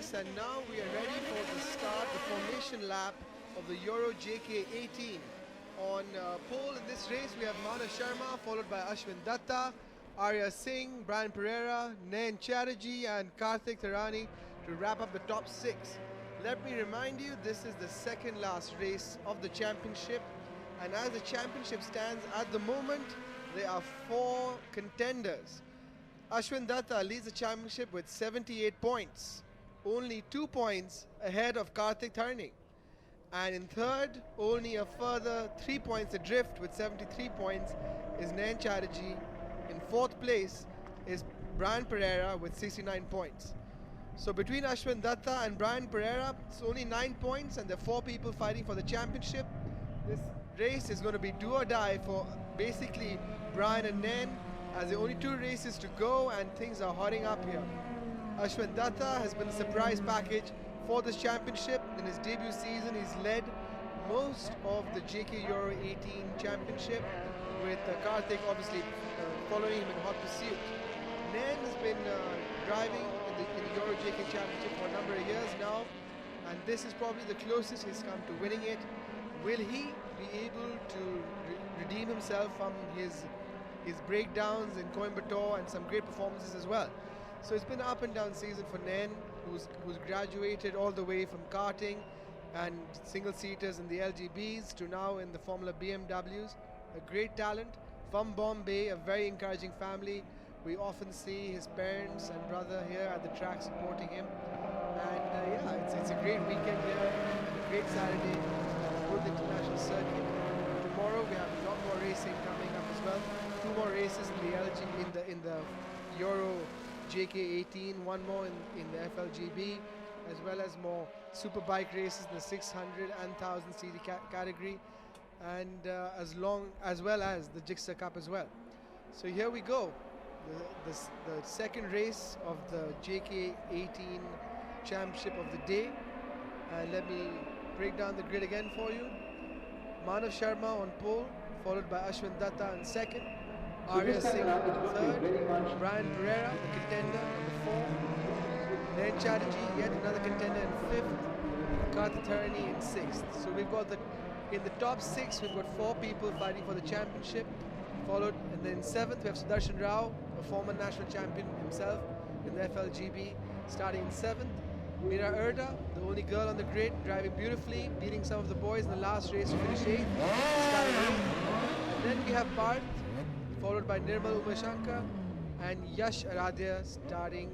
Yes, and now we are ready for the start, the formation lap of the Euro JK18. On pole in this race, we have Manav Sharma, followed by Ashwin Datta, Arya Singh, Brian Pereira, Nayan Chatterjee, and Karthik Tarani to wrap up the top six. Let me remind you, this is the second last race of the championship, and as the championship stands at the moment, there are 4 contenders. Ashwin Datta leads the championship with 78 points, only 2 points ahead of Karthik Tarani. And in third, only a further 3 points adrift with 73 points is Nayan Chatterjee. In fourth place is Brian Pereira with 69 points. So between Ashwin Datta and Brian Pereira, it's only 9 points, and there are 4 people fighting for the championship. This race is going to be do or die for basically Brian and Nayan, as there are only 2 races to go and things are hotting up here. Ashwin Datta has been a surprise package for this championship. In his debut season, he's led most of the JK Euro 18 championship, with Karthik obviously following him in hot pursuit. Nayan has been driving in the Euro JK championship for a number of years now, and this is probably the closest he's come to winning it. Will he be able to redeem himself from his breakdowns in Coimbatore and some great performances as well? So it's been an up and down season for Nayan, who's graduated all the way from karting and single seaters in the LGBs to now in the Formula BMWs. A great talent from Bombay, a very encouraging family. We often see his parents and brother here at the track supporting him. And yeah, it's a great weekend here, a great Saturday, good international circuit. Tomorrow we have a lot more racing coming up as well. 2 more races in the LG in the Euro JK18, 1 more in the FLGB, as well as more superbike races in the 600 and 1000 cc category, and as well as the Jigsaw Cup as well. So here we go, the second race of the JK18 championship of the day. And let me break down the grid again for you. Manav Sharma on pole, followed by Ashwin Datta in second, Arya Singh in third, Brian Pereira, the contender, number 4, Nayan Chatterjee, yet another contender, in fifth, Karthik Tarani in sixth. So we've got in the top 6, we've got 4 people fighting for the championship, followed, and then in seventh we have Sudarshan Rao, a former national champion himself in the FLGB, starting in seventh. Meera Erda, the only girl on the grid, driving beautifully, beating some of the boys in the last race to finish 8th, starting 8th. And then we have Parth, followed by Nirmal Umashankar, and Yash Aradhya starting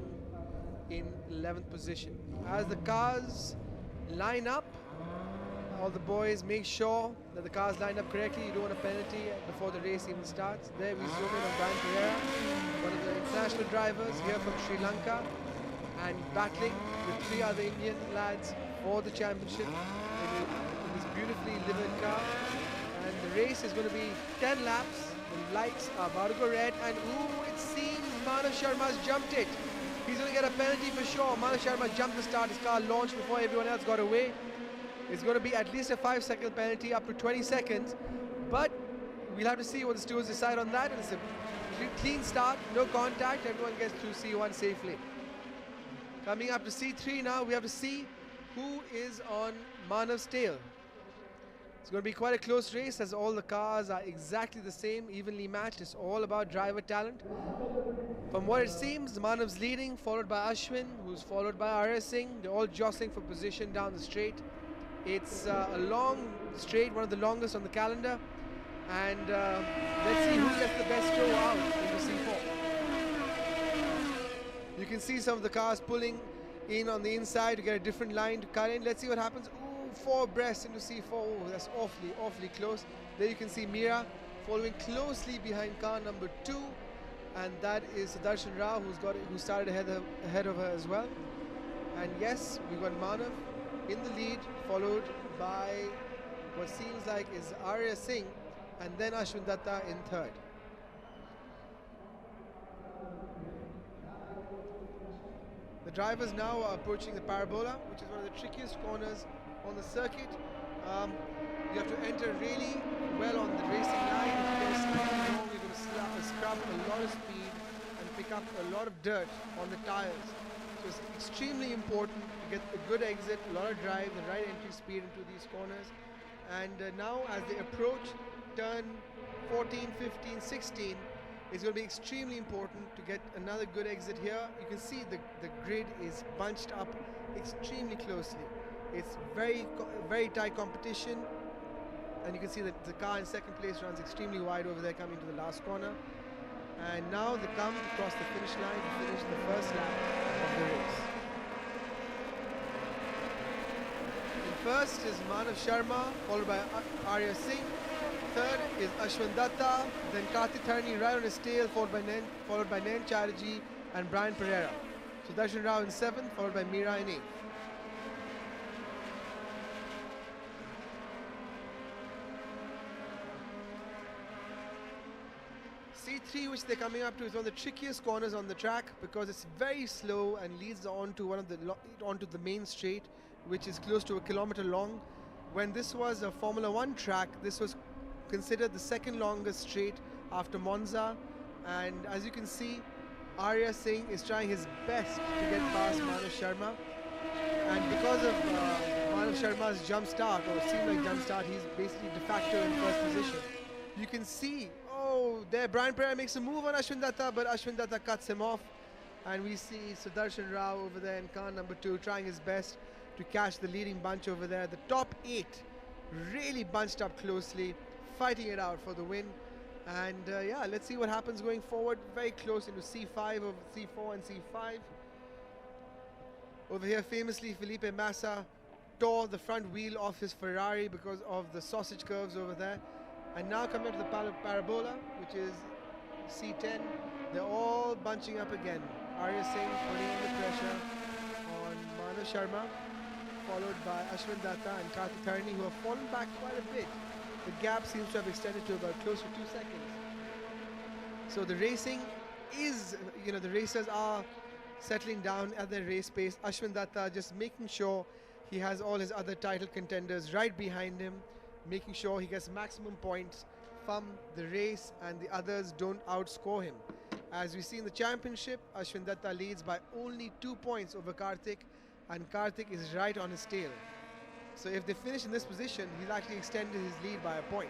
in 11th position. As the cars line up, all the boys make sure that the cars line up correctly. You don't want a penalty before the race even starts. There we zoom in on Brian Pereira, one of the international drivers here from Sri Lanka, and battling with 3 other Indian lads for the championship in this beautifully livered car. And the race is going to be 10 laps. The lights are about to go red, and ooh, it seems Manav Sharma's jumped it. He's going to get a penalty for sure. Manav Sharma jumped the start. His car launched before everyone else got away. It's going to be at least a 5-second penalty, up to 20 seconds. But we'll have to see what the stewards decide on that. And it's a clean start, no contact. Everyone gets through C1 safely. Coming up to C3 now, we have to see who is on Manav's tail. It's going to be quite a close race, as all the cars are exactly the same, evenly matched. It's all about driver talent. From what it seems, Manav's leading, followed by Ashwin, who's followed by Arya Singh. They're all jostling for position down the straight. It's a long straight, one of the longest on the calendar. And let's see who gets the best throw out into C4. You can see some of the cars pulling in on the inside to get a different line to cut in. Let's see what happens. 4 abreast into C4. Oh, that's awfully close. There you can see Meera following closely behind car number 2, and that is Sudarshan Rao, who started ahead of her as well. And yes, we got Manav in the lead, followed by what seems like is Arya Singh, and then Ashwin Datta in third. The drivers now are approaching the parabola, which is one of the trickiest corners on the circuit. You have to enter really well on the racing line. If you go slightly wrong, you're going to scrub a lot of speed and pick up a lot of dirt on the tires. So So it's extremely important to get a good exit, a lot of drive, the right entry speed into these corners. And now as they approach turn 14, 15, 16, it's going to be extremely important to get another good exit here. You can see the grid is bunched up extremely closely. It's very tight competition, and you can see that the car in second place runs extremely wide over there coming to the last corner. And now they come across the finish line to finish the first lap of the race. In first is Manav Sharma, followed by Arya Singh. Third is Ashwin Datta, then Kartik Tharani right on his tail, followed by Nayan Chatterjee and Brian Pereira. Sudarshan Rao in 7th, followed by Meera in 8th. C3, which they're coming up to, is one of the trickiest corners on the track because it's very slow and leads onto onto the main straight, which is close to 1 kilometer long. When this was a Formula 1 track, this was considered the second longest straight after Monza, and as you can see, Arya Singh is trying his best to get past Manav Sharma, and because of Manav Sharma's jump start, or seemed like jump start, he's basically de facto in first position. You can see, oh, there Brian Pereira makes a move on Ashwin Datta, but Ashwin Datta cuts him off, and we see Sudarshan Rao over there in car number 2 trying his best to catch the leading bunch over there. The top 8 really bunched up closely, fighting it out for the win. And yeah, let's see what happens going forward. Very close into C5 over C4 and C5. Over here, famously, Felipe Massa tore the front wheel off his Ferrari because of the sausage curves over there. And now coming to the Parabola, which is C10, they're all bunching up again. Arya Singh putting in the pressure on Manav Sharma, followed by Ashwin Datta and Kartik Tharani, who have fallen back quite a bit. The gap seems to have extended to about close to 2 seconds. So the racing is, the racers are settling down at their race pace. Ashwin Datta just making sure he has all his other title contenders right behind him, making sure he gets maximum points from the race and the others don't outscore him. As we see in the championship, Ashwin Datta leads by only 2 points over Kartik, and Kartik is right on his tail. So if they finish in this position, he's actually extended his lead by a point.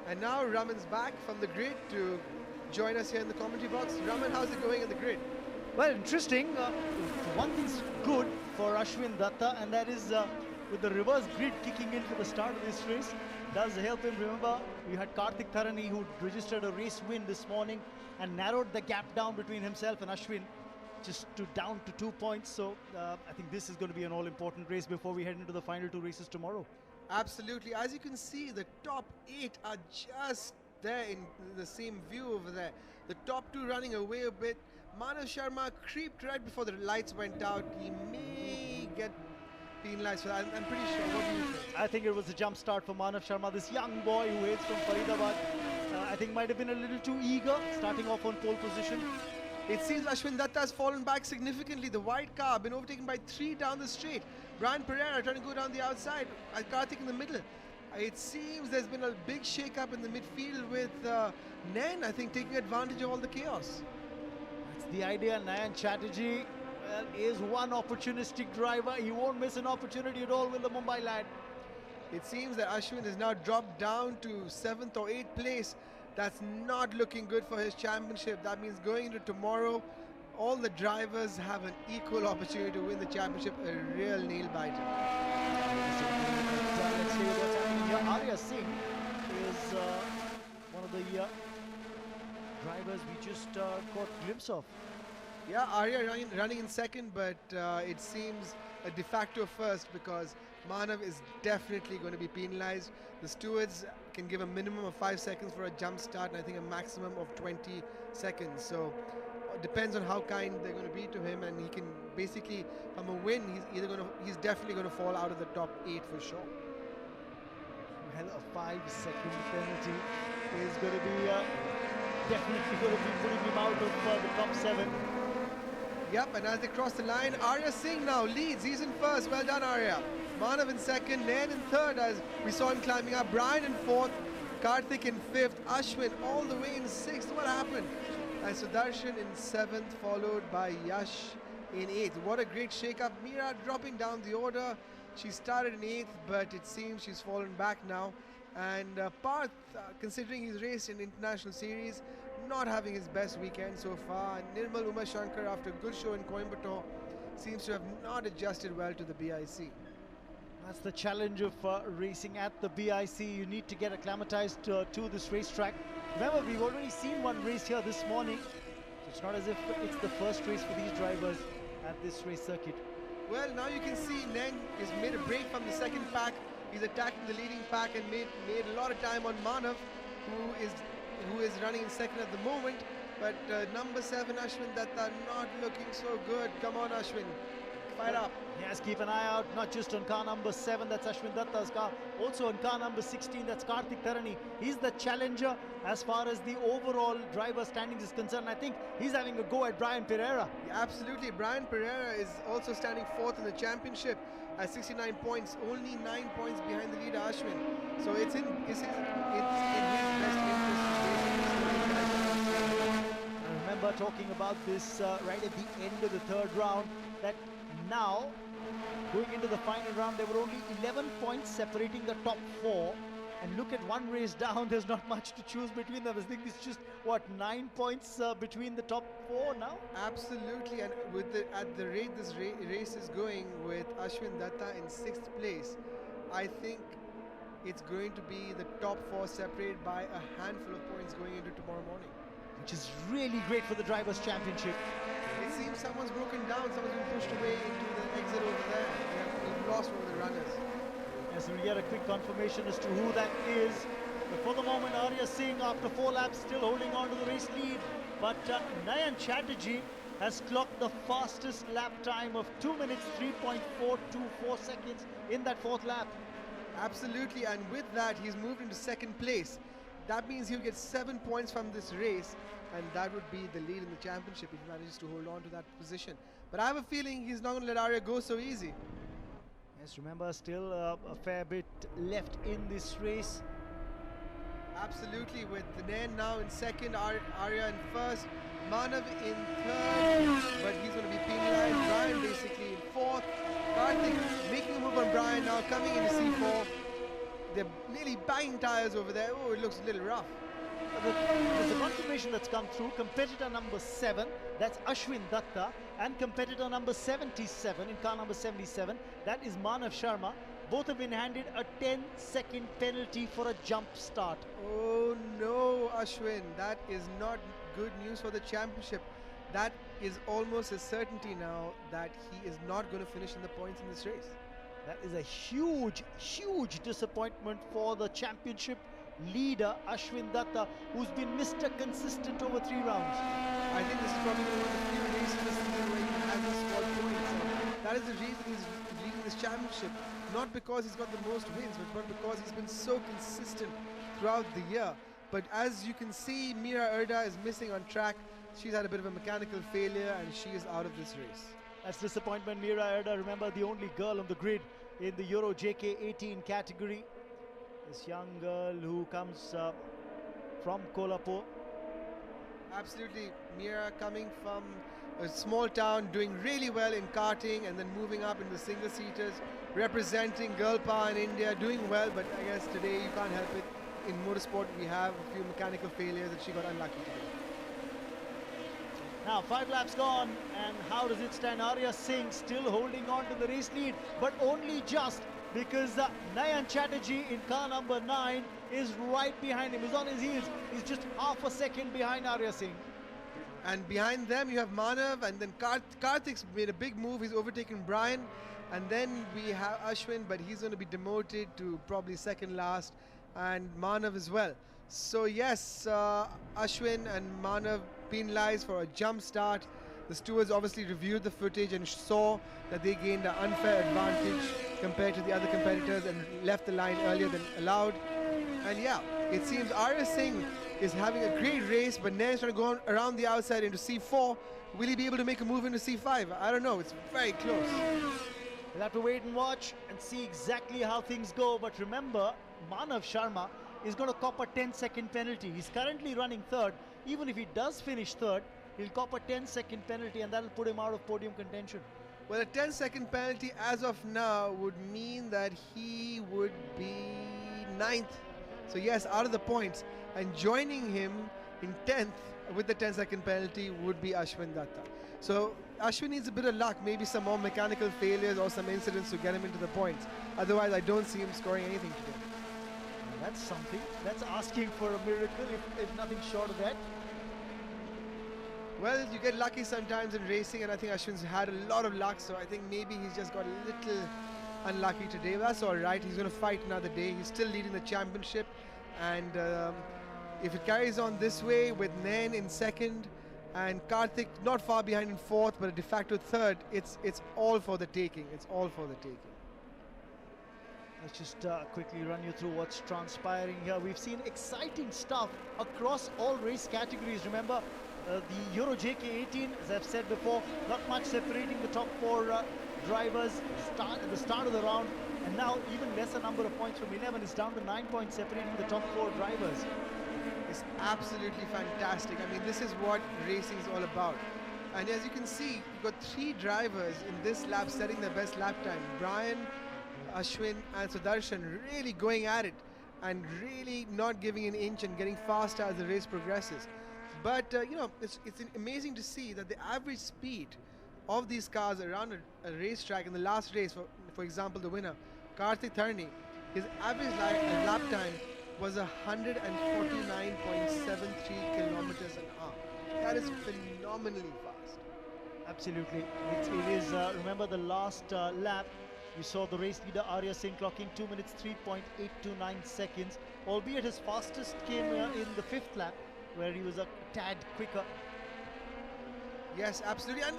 And now Raman's back from the grid to join us here in the commentary box. Raman, how's it going in the grid? Well, interesting. One thing's good for Ashwin Datta, and that is with the reverse grid kicking in for the start of this race, does help him. Remember, we had Kartik Tharani, who registered a race win this morning and narrowed the gap down between himself and Ashwin just down to 2 points. So I think this is going to be an all-important race before we head into the final 2 races tomorrow. Absolutely. As you can see, the top 8 are just there in the same view over there. The top 2 running away a bit. Manav Sharma creeped right before the lights went out. He may get penalized for that. I'm pretty sure. What do you think? I think it was a jump start for Manav Sharma. This young boy who hails from Faridabad, I think might have been a little too eager, starting off on pole position. It seems Ashwin Datta has fallen back significantly. The white car been overtaken by 3 down the straight. Brian Pereira trying to go down the outside. Kartik in the middle. It seems there's been a big shake-up in the midfield with Nayan, I think, taking advantage of all the chaos. That's the idea. Nayan Chatterjee is one opportunistic driver. He won't miss an opportunity at all with the Mumbai lad. It seems that Ashwin has now dropped down to 7th or 8th place. That's not looking good for his championship. That means going into tomorrow, all the drivers have an equal opportunity to win the championship, a real nail-biter. Let's see what's happening here. Arya Singh is one of the drivers we just caught a glimpse of. Yeah, Arya running in second, but it seems a de facto first because Manav is definitely going to be penalized. The stewards can give a minimum of 5 seconds for a jump start, and I think a maximum of 20 seconds. So it depends on how kind they're going to be to him, and he can basically, from a win, he's definitely going to fall out of the top 8 for sure. Well, a 5-second penalty is going to be definitely going to be putting him out of the top 7. Yep, and as they cross the line, Arya Singh now leads. He's in first. Well done, Arya. Manav in second, Nayan in third as we saw him climbing up. Brian in fourth. Karthik in 5th, Ashwin all the way in 6th. What happened? And Sudarshan in 7th, followed by Yash in 8th. What a great shake-up. Meera dropping down the order. She started in 8th, but it seems she's fallen back now. And Parth, considering he's raced in International Series, not having his best weekend so far. Nirmal Umashankar, after a good show in Coimbatore, seems to have not adjusted well to the BIC. That's the challenge of racing at the BIC. You need to get acclimatized to this racetrack. Remember, we've already seen one race here this morning. It's not as if it's the first race for these drivers at this race circuit. Well, now you can see Nen has made a break from the second pack. He's attacking the leading pack and made a lot of time on Manav, who is running in second at the moment. But number 7, Ashwin Datta, not looking so good. Come on, Ashwin, fight up. Yes, keep an eye out, not just on car number 7, that's Ashwin Datta's car, also on car number 16, that's Karthik Tharani. He's the challenger as far as the overall driver standings is concerned. I think he's having a go at Brian Pereira. Yeah, absolutely. Brian Pereira is also standing 4th in the championship at 69 points, only 9 points behind the leader Ashwin. So it's in his best interest. I remember talking about this right at the end of the 3rd round, that now going into the final round there were only 11 points separating the top 4, and look at one race down, there's not much to choose between them. I think it's just what, 9 points between the top 4 now. Absolutely, and with at the rate this race is going, with Ashwin Datta in 6th place, I think it's going to be the top 4 separated by a handful of points going into tomorrow morning, which is really great for the Drivers' Championship. It seems someone's broken down, someone's been pushed away into the exit over there. We've lost one of the runners. Yes, we'll get a quick confirmation as to who that is. But for the moment, Arya Singh, after 4 laps, still holding on to the race lead. But Nayan Chatterjee has clocked the fastest lap time of 2 minutes 3.424 seconds in that 4th lap. Absolutely, and with that, he's moved into 2nd place. That means he'll get 7 points from this race, and that would be the lead in the championship if he manages to hold on to that position. But I have a feeling he's not going to let Arya go so easy. Yes, remember, still a fair bit left in this race. Absolutely, with Nen now in 2nd, Arya in 1st, Manav in 3rd, but he's going to be penalized. Brian basically in 4th. Karthik making a move on Brian now, coming into C4. They're nearly banging tires over there. Oh, it looks a little rough. There's a confirmation that's come through. Competitor number 7, that's Ashwin Datta, and competitor number 77 in car number 77, that is Manav Sharma. Both have been handed a 10-second penalty for a jump start. Oh no, Ashwin, that is not good news for the championship. That is almost a certainty now that he is not going to finish in the points in this race. That is a huge, huge disappointment for the championship leader Ashwin Datta, who's been Mr. Consistent over 3 rounds. I think this is probably one of the few races this season where he hasn't scored points. That is the reason he's leading this championship. Not because he's got the most wins, but because he's been so consistent throughout the year. But as you can see, Meera Erda is missing on track. She's had a bit of a mechanical failure and she is out of this race. That's disappointment. Meera Erda, remember, the only girl on the grid in the Euro JK18 category. This young girl who comes from Kolhapur. Absolutely, Meera coming from a small town, doing really well in karting and then moving up into single-seaters, representing girl power in India, doing well, but I guess today you can't help it. In motorsport, we have a few mechanical failures and she got unlucky today. Now 5 laps gone, and how does it stand? Arya Singh still holding on to the race lead, but only just because Nayan Chatterjee in car number 9 is right behind him. He's on his heels. He's just half a second behind Arya Singh. And behind them you have Manav, and then Karthik's made a big move. He's overtaken Brian, and then we have Ashwin, but he's going to be demoted to probably second last, and Manav as well. So yes, Ashwin and Manav penalized for a jump start. The stewards obviously reviewed the footage and saw that they gained an unfair advantage compared to the other competitors and left the line earlier than allowed. And yeah, it seems Arya Singh is having a great race, but Nair's trying to go around the outside into C4. Will he be able to make a move into C5? I don't know, it's very close. We'll have to wait and watch and see exactly how things go. But remember, Manav Sharma is going to cop a 10-second penalty. He's currently running third. Even if he does finish third, he'll cop a 10-second penalty, and that'll put him out of podium contention. Well, a 10-second penalty as of now would mean that he would be 9th. So yes, out of the points. And joining him in 10th with the 10-second penalty would be Ashwin Datta. So Ashwin needs a bit of luck, maybe some more mechanical failures or some incidents to get him into the points. Otherwise, I don't see him scoring anything today. That's something. That's asking for a miracle, if nothing short of that. Well, you get lucky sometimes in racing, and I think Ashwin's had a lot of luck, so I think maybe he's just got a little unlucky today. That's all right. He's going to fight another day. He's still leading the championship, and if it carries on this way with Nain in second and Karthik not far behind in fourth, but a de facto third, it's all for the taking. It's all for the taking. Let's just quickly run you through what's transpiring here. We've seen exciting stuff across all race categories. Remember, the Euro JK18, as I've said before, not much separating the top four drivers at the start of the round, and now even lesser number of points from 11 is down to 9 points separating the top four drivers. It's absolutely fantastic. I mean, this is what racing is all about. And as you can see, you've got 3 drivers in this lap setting their best lap time. Brian, Ashwin and Sudarshan really going at it and really not giving an inch and getting faster as the race progresses. But you know, it's amazing to see that the average speed of these cars around a racetrack in the last race, for example, the winner, Karthik Tharni, his average lap time was 149.73 kilometers an hour. That is phenomenally fast. Absolutely. It is, remember the last lap, you saw the race leader Arya Singh clocking 2 minutes 3.829 seconds, albeit his fastest came in the 5th lap, where he was a tad quicker. Yes, absolutely. And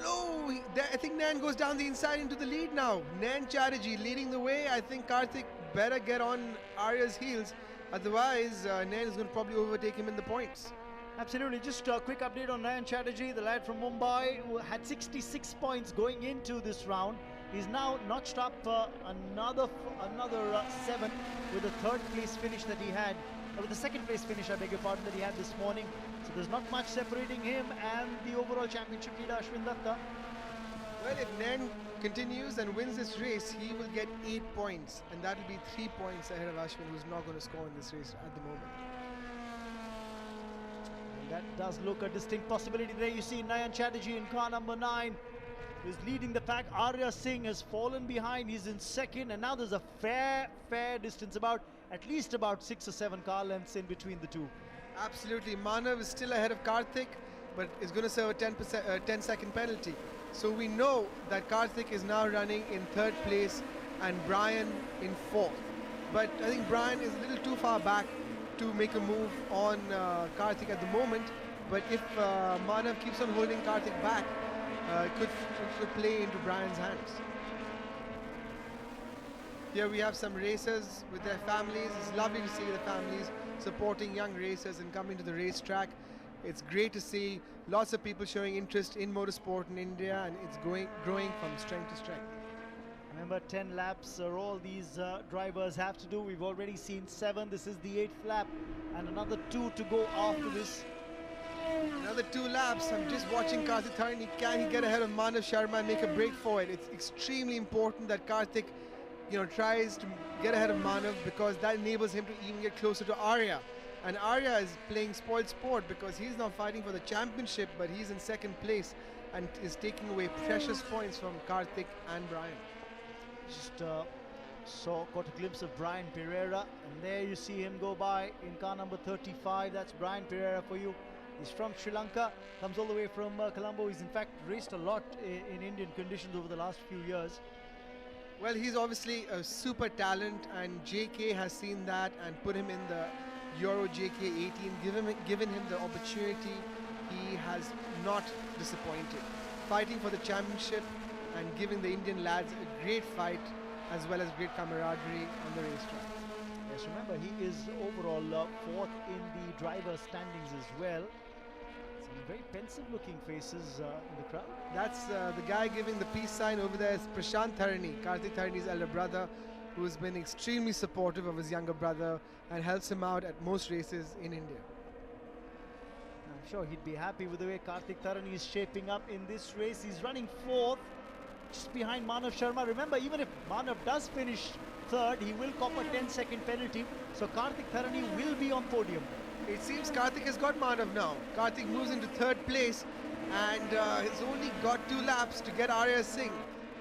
I think Nain goes down the inside into the lead now. Nain Chatterjee leading the way. I think Karthik better get on Arya's heels. Otherwise, Nain is going to probably overtake him in the points. Absolutely. Just a quick update on Nayan Chatterjee, the lad from Mumbai, who had 66 points going into this round. He's now notched up another 7 with the 3rd place finish that he had, with the 2nd place finish, I beg your pardon, that he had this morning. So there's not much separating him and the overall championship leader Ashwin Datta. Well, if Nain continues and wins this race, he will get 8 points, and that will be 3 points ahead of Ashwin, who's not going to score in this race at the moment. And that does look a distinct possibility there. You see Nayan Chatterjee in car number 9, who's leading the pack. Arya Singh has fallen behind. He's in 2nd, and now there's a fair distance, at least about 6 or 7 car lengths in between the two. Absolutely. Manav is still ahead of Karthik, but is going to serve a 10-second penalty. So we know that Karthik is now running in 3rd place and Brian in 4th. But I think Brian is a little too far back to make a move on Karthik at the moment. But if Manav keeps on holding Karthik back, it could play into Brian's hands. Here we have some racers with their families. It's lovely to see the families supporting young racers and coming to the racetrack. It's great to see lots of people showing interest in motorsport in India, and it's growing from strength to strength. Remember, 10 laps are all these drivers have to do. We've already seen 7. This is the 8th lap, and another 2 to go after this. Another 2 laps. I'm just watching Karthik Tharni. Can he get ahead of Manav Sharma and make a break for it? It's extremely important that Karthik, tries to get ahead of Manav, because that enables him to even get closer to Arya. And Arya is playing spoiled sport because he's not fighting for the championship, but he's in 2nd place and is taking away precious points from Karthik and Brian. Just caught a glimpse of Brian Pereira, and there you see him go by in car number 35. That's Brian Pereira for you. He's from Sri Lanka, comes all the way from Colombo. He's in fact raced a lot in Indian conditions over the last few years. Well, he's obviously a super talent, and JK has seen that and put him in the Euro JK18, given him the opportunity. He has not disappointed, fighting for the championship and giving the Indian lads a great fight as well as great camaraderie on the racetrack. Yes, remember, he is overall 4th in the driver standings as well. Some very pensive looking faces in the crowd. That's the guy giving the peace sign over there is Prashant Tharani, Karthik Tharani's elder brother, who's been extremely supportive of his younger brother and helps him out at most races in India. I'm sure he'd be happy with the way Kartik Tharani is shaping up in this race. He's running fourth, just behind Manav Sharma. Remember, even if Manav does finish third, he will cop a 10-second penalty. So Kartik Tharani will be on podium. It seems Kartik has got Manav now. Kartik moves into third place and has only got 2 laps to get Arya Singh.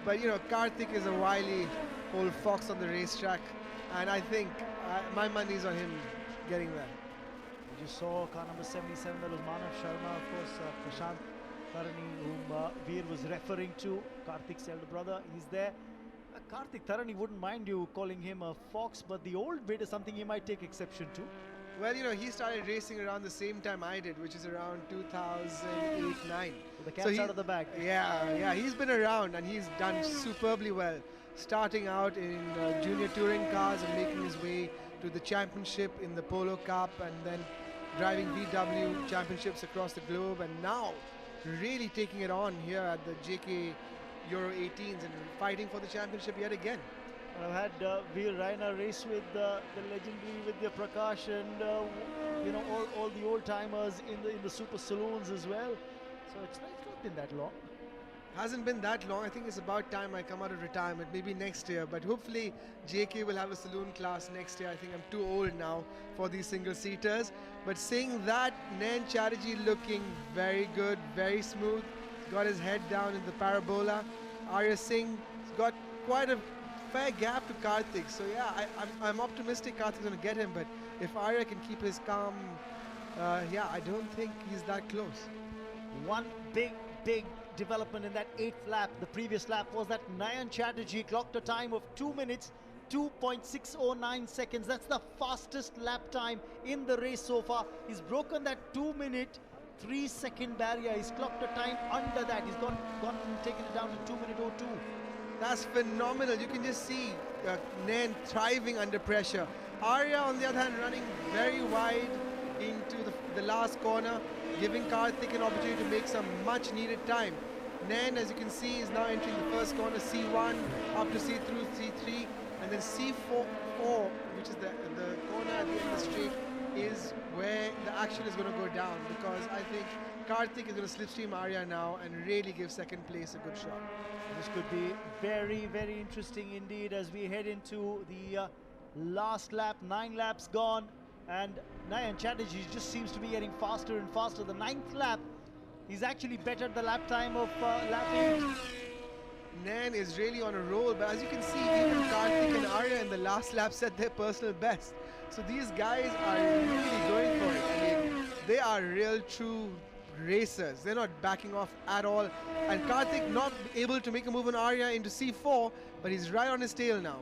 But you know, Kartik is a wily old fox on the racetrack, and I think my money's on him getting there. We just saw car number 77, that was Manav Sharma, of course, Prashant Tharani, whom Veer was referring to, Kartik's elder brother. He's there. Kartik Tharani wouldn't mind you calling him a fox, but the old bit is something he might take exception to. Well, you know, he started racing around the same time I did, which is around 2008-9. The cat's out of the bag. Yeah, he's been around and he's done superbly well. Starting out in junior touring cars and making his way to the championship in the Polo Cup, and then driving VW championships across the globe, and now really taking it on here at the JK Euro 18s and fighting for the championship yet again. I've had Veer Raina race with the legendary Vidya Prakash and you know, all the old timers in the super saloons as well. So it's not been that long. Hasn't been that long. I think it's about time I come out of retirement, maybe next year. But hopefully JK will have a saloon class next year. I think I'm too old now for these single-seaters. But saying that, Nayan Chatterjee looking very good, very smooth. He's got his head down in the parabola. Arya Singh has got quite a fair gap to Kartik. So yeah, I'm optimistic Kartik's going to get him. But if Arya can keep his calm, yeah, I don't think he's that close. One big development in that 8th lap, the previous lap, was that Nayan Chatterjee clocked a time of 2 minutes 2.609 seconds. That's the fastest lap time in the race so far. He's broken that 2-minute 3-second barrier. He's clocked a time under that. He's gone and taken it down to 2 minute 02. That's phenomenal. You can just see Nayan thriving under pressure. Arya, on the other hand, running very wide into the last corner, giving Kartik an opportunity to make some much needed time. Nayan, as you can see, is now entering the first corner, C1, up to C through C3, and then C4, which is the corner at the end of the straight, is where the action is going to go down, because I think Kartik is going to slipstream Arya now and really give second place a good shot. This could be very interesting indeed as we head into the last lap. 9 laps gone, and Nayan Chatterjee just seems to be getting faster and faster. The 9th lap, he's actually bettered the lap time of lap 8. Nayan is really on a roll, but as you can see, even Kartik and Arya in the last lap set their personal best. So these guys are really going for it. I mean, they are real true racers. They're not backing off at all. And Kartik not able to make a move on Arya into C4, but he's right on his tail now.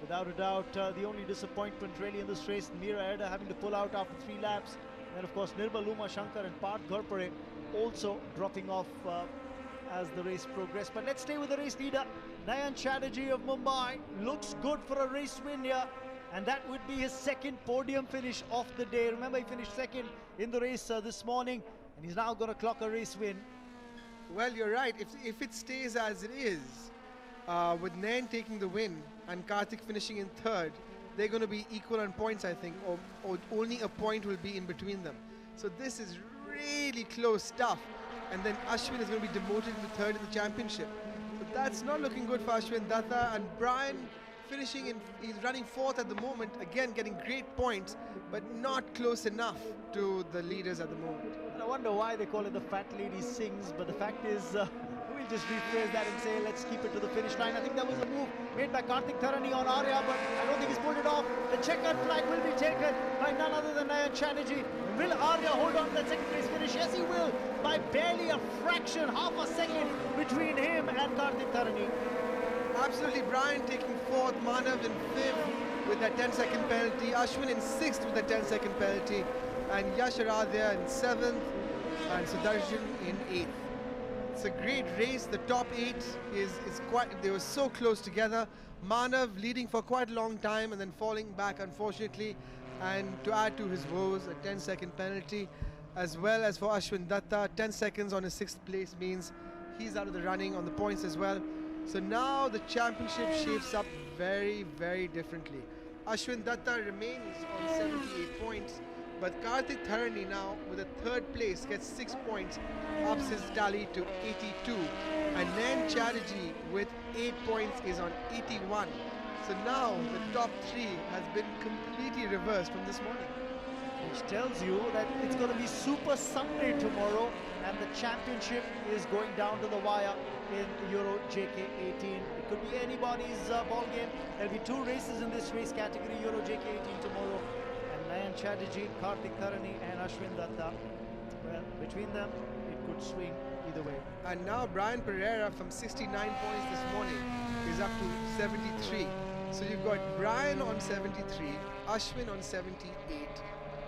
Without a doubt, the only disappointment really in this race, Meera Edda having to pull out after 3 laps. And of course, Nirbal Uma Shankar and Parth Gharpare also dropping off as the race progressed. But let's stay with the race leader. Nayan Chatterjee of Mumbai looks good for a race win here. And that would be his 2nd podium finish of the day. Remember, he finished 2nd in the race this morning. And he's now going to clock a race win. Well, you're right. If it stays as it is, with Nayan taking the win and Kartik finishing in 3rd, they're going to be equal on points, I think, or only a point will be in between them. So this is really close stuff. And then Ashwin is going to be demoted to 3rd in the championship. But that's not looking good for Ashwin Datta. And Brian finishing in, he's running 4th at the moment, again getting great points, but not close enough to the leaders at the moment. And I wonder why they call it the Fat Lady Sings, but the fact is, we'll just rephrase that and say, let's keep it to the finish line. I think that was a move made by Kartik Tharani on Arya, but I don't think he's pulled it off. The checkered flag will be taken by none other than Nayan Chatterjee. Will Arya hold on to that 2nd place finish? Yes, he will, by barely a fraction, half a second between him and Kartik Tharani. Absolutely, Brian taking 4th, Manav in 5th with that 10-second penalty, Ashwin in 6th with that 10-second penalty, and Yash Aradhya in 7th, and Sudarshan in 8th. It's a great race. The top 8 is quite, they were so close together. Manav leading for quite a long time and then falling back, unfortunately, and to add to his woes, a 10-second penalty, as well as for Ashwin Datta. 10 seconds on his 6th place means he's out of the running on the points as well. So now the championship shapes up very, very differently. Ashwin Datta remains on 78 points, but Karthik Tharani now with a third place gets 6 points, ups his tally to 82. And Nayan Chatterjee with 8 points is on 81. So now the top three has been completely reversed from this morning. Which tells you that it's going to be Super Sunday tomorrow, and the championship is going down to the wire in Euro JK18. It could be anybody's ball game. There'll be 2 races in this race category, Euro JK18 tomorrow. And Nayan Chatterjee, Karthik Tharani and Ashwin Datta. Well, between them, it could swing either way. And now Brian Pereira from 69 points this morning is up to 73. So you've got Brian on 73, Ashwin on 78,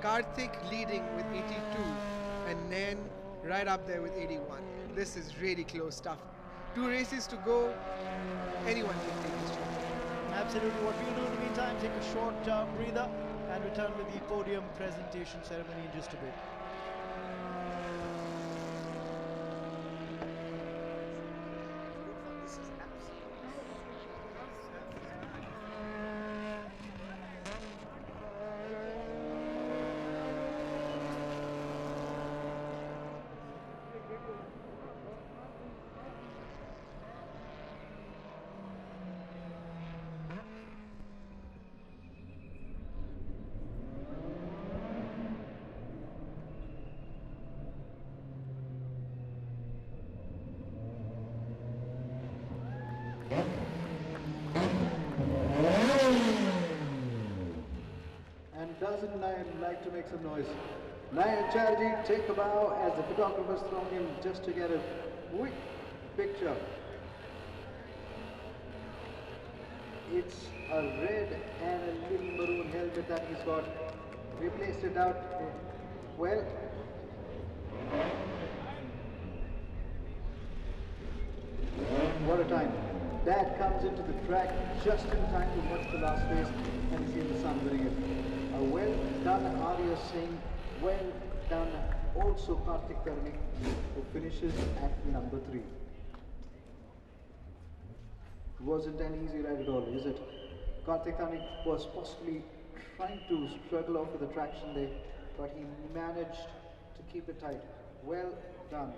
Karthik leading with 82, and Nayan right up there with 81. This is really close stuff. 2 races to go. Anyone can take this trophy. Absolutely. What we'll do in the meantime, take a short breather and return with the podium presentation ceremony in just a bit. And doesn't Nayan like to make some noise? Nayan Chatterjee, take a bow as the photographer's thrown him just to get a quick picture. It's a red and a little maroon helmet that he's got. We placed it out well. What a time. Dad comes into the track just in time to watch the last race and see the son winning it. Well done, Arya Singh. Well done, also Karthik Tharani, who finishes at number 3. Wasn't an easy ride at all, is it? Karthik Tharani was possibly trying to struggle off with the traction there, but he managed to keep it tight. Well done.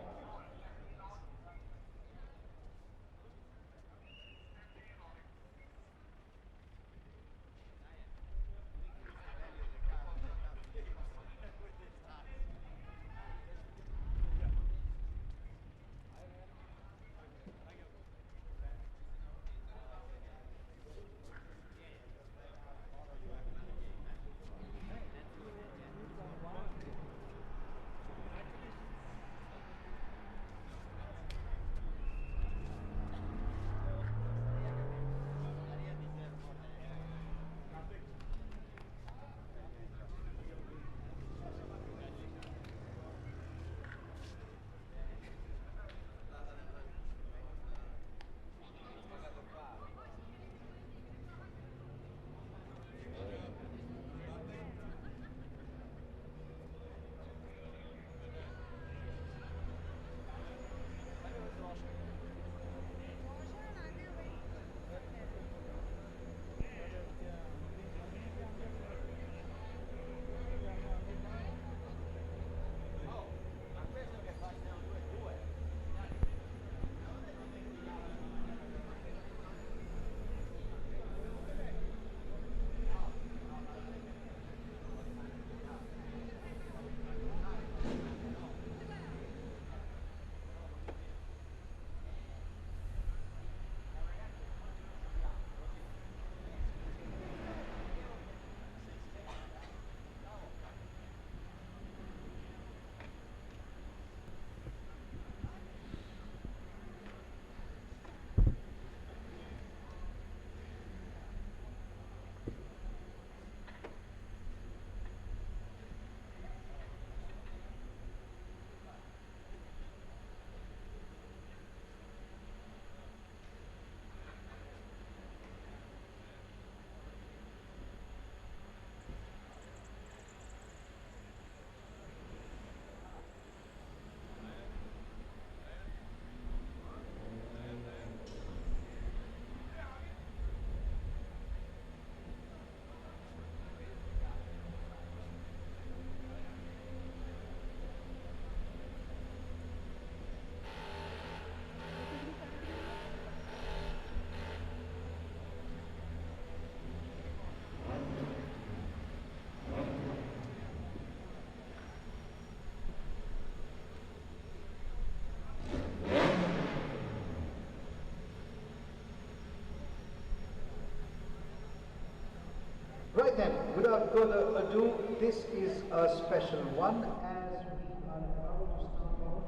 without further ado, this is a special one as we are about to start off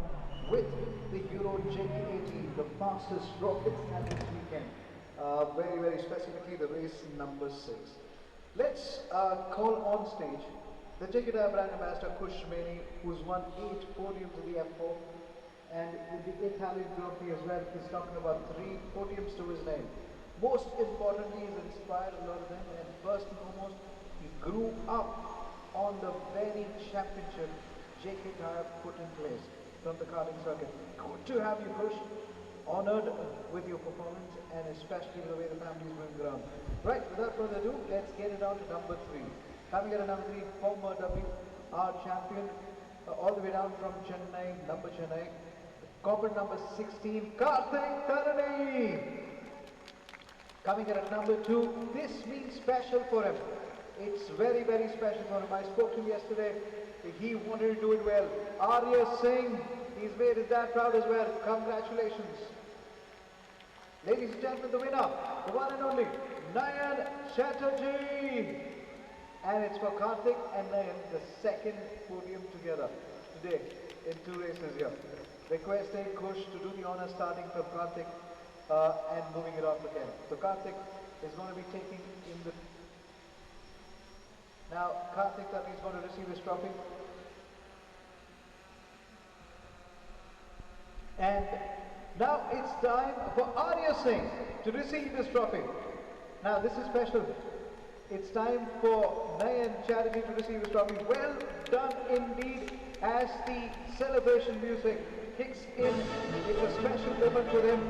with the Euro JK18, the fastest rockets at this weekend. Very, very specifically the race number 6. Let's call on stage the JK Tyre brand ambassador Kush Meni, who's won 8 podiums in the F4, and with the Italian Grand Prix as well. He's talking about 3 podiums to his name. Most importantly, he's inspired a lot of them, and first and foremost, he grew up on the very championship JK Tyre put in place from the karting circuit. Good to have you, Kush. Honored with your performance, and especially the way the family is going around. Right, without further ado, let's get it on to number 3. Coming at a number 3, former WR champion, all the way down from Chennai, number Chennai. Corporate number 16, Kartik Tarani. Coming in at number 2, this means special for him. It's very, very special for him. I spoke to him yesterday. He wanted to do it well. Arya Singh, he's made his dad proud as well. Congratulations. Ladies and gentlemen, the winner, the one and only, Nayan Chatterjee. And it's for Kartik and Nayan, the second podium together today in 2 races here. Requesting Kush to do the honor starting from Kartik and moving it off again. So Kartik is going to be taking in the... Now Kartik is going to receive his trophy. And now it's time for Arya Singh to receive this trophy. Now this is special. It's time for Nayan Chatterjee to receive his trophy. Well done indeed, as the celebration music kicks in. It's a special moment for them.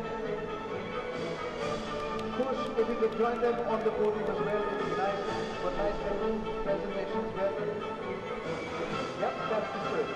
Kush, if you could join them on the podium as well, it would be nice. For nice presentation as well. Yep, that's the spirit.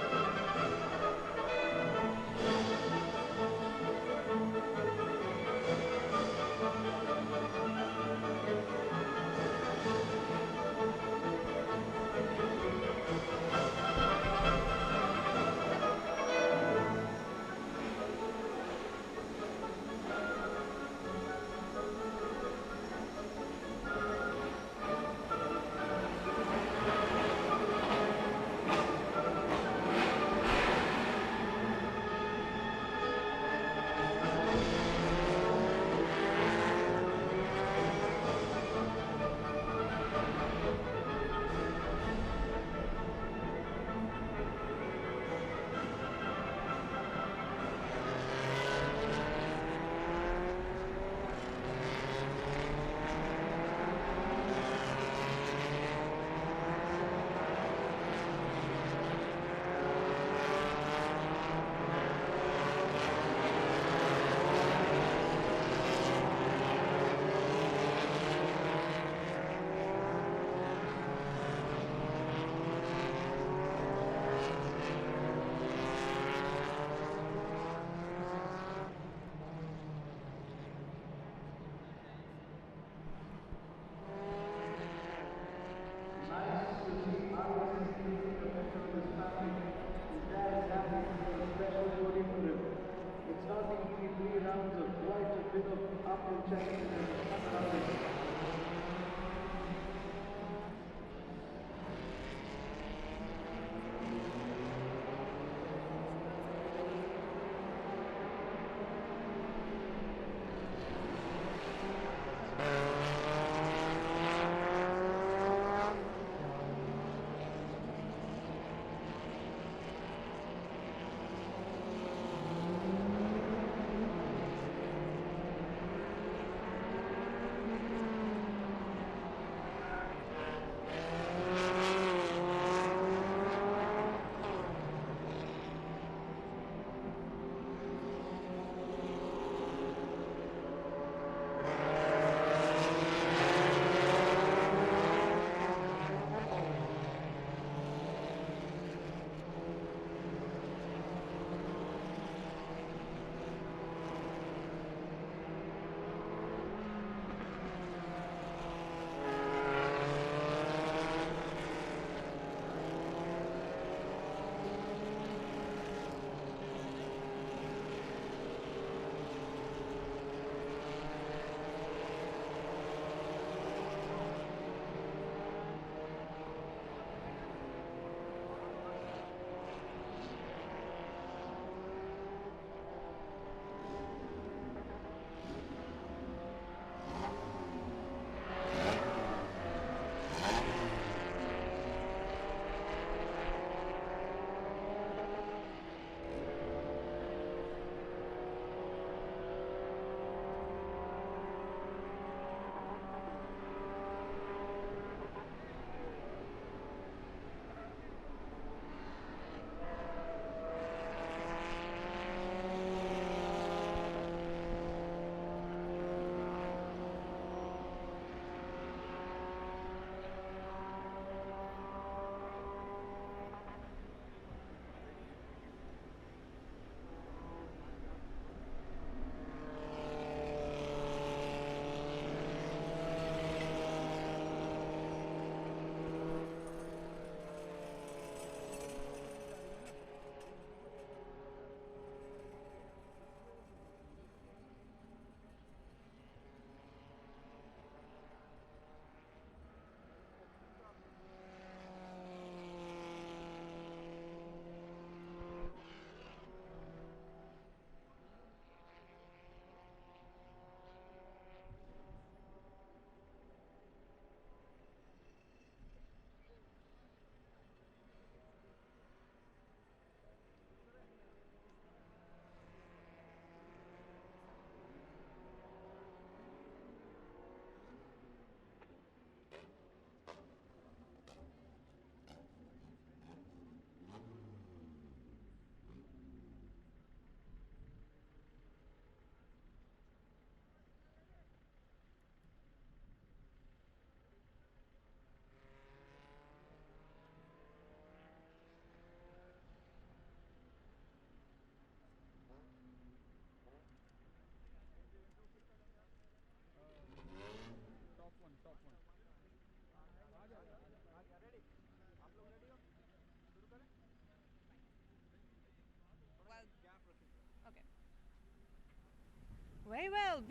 Very well.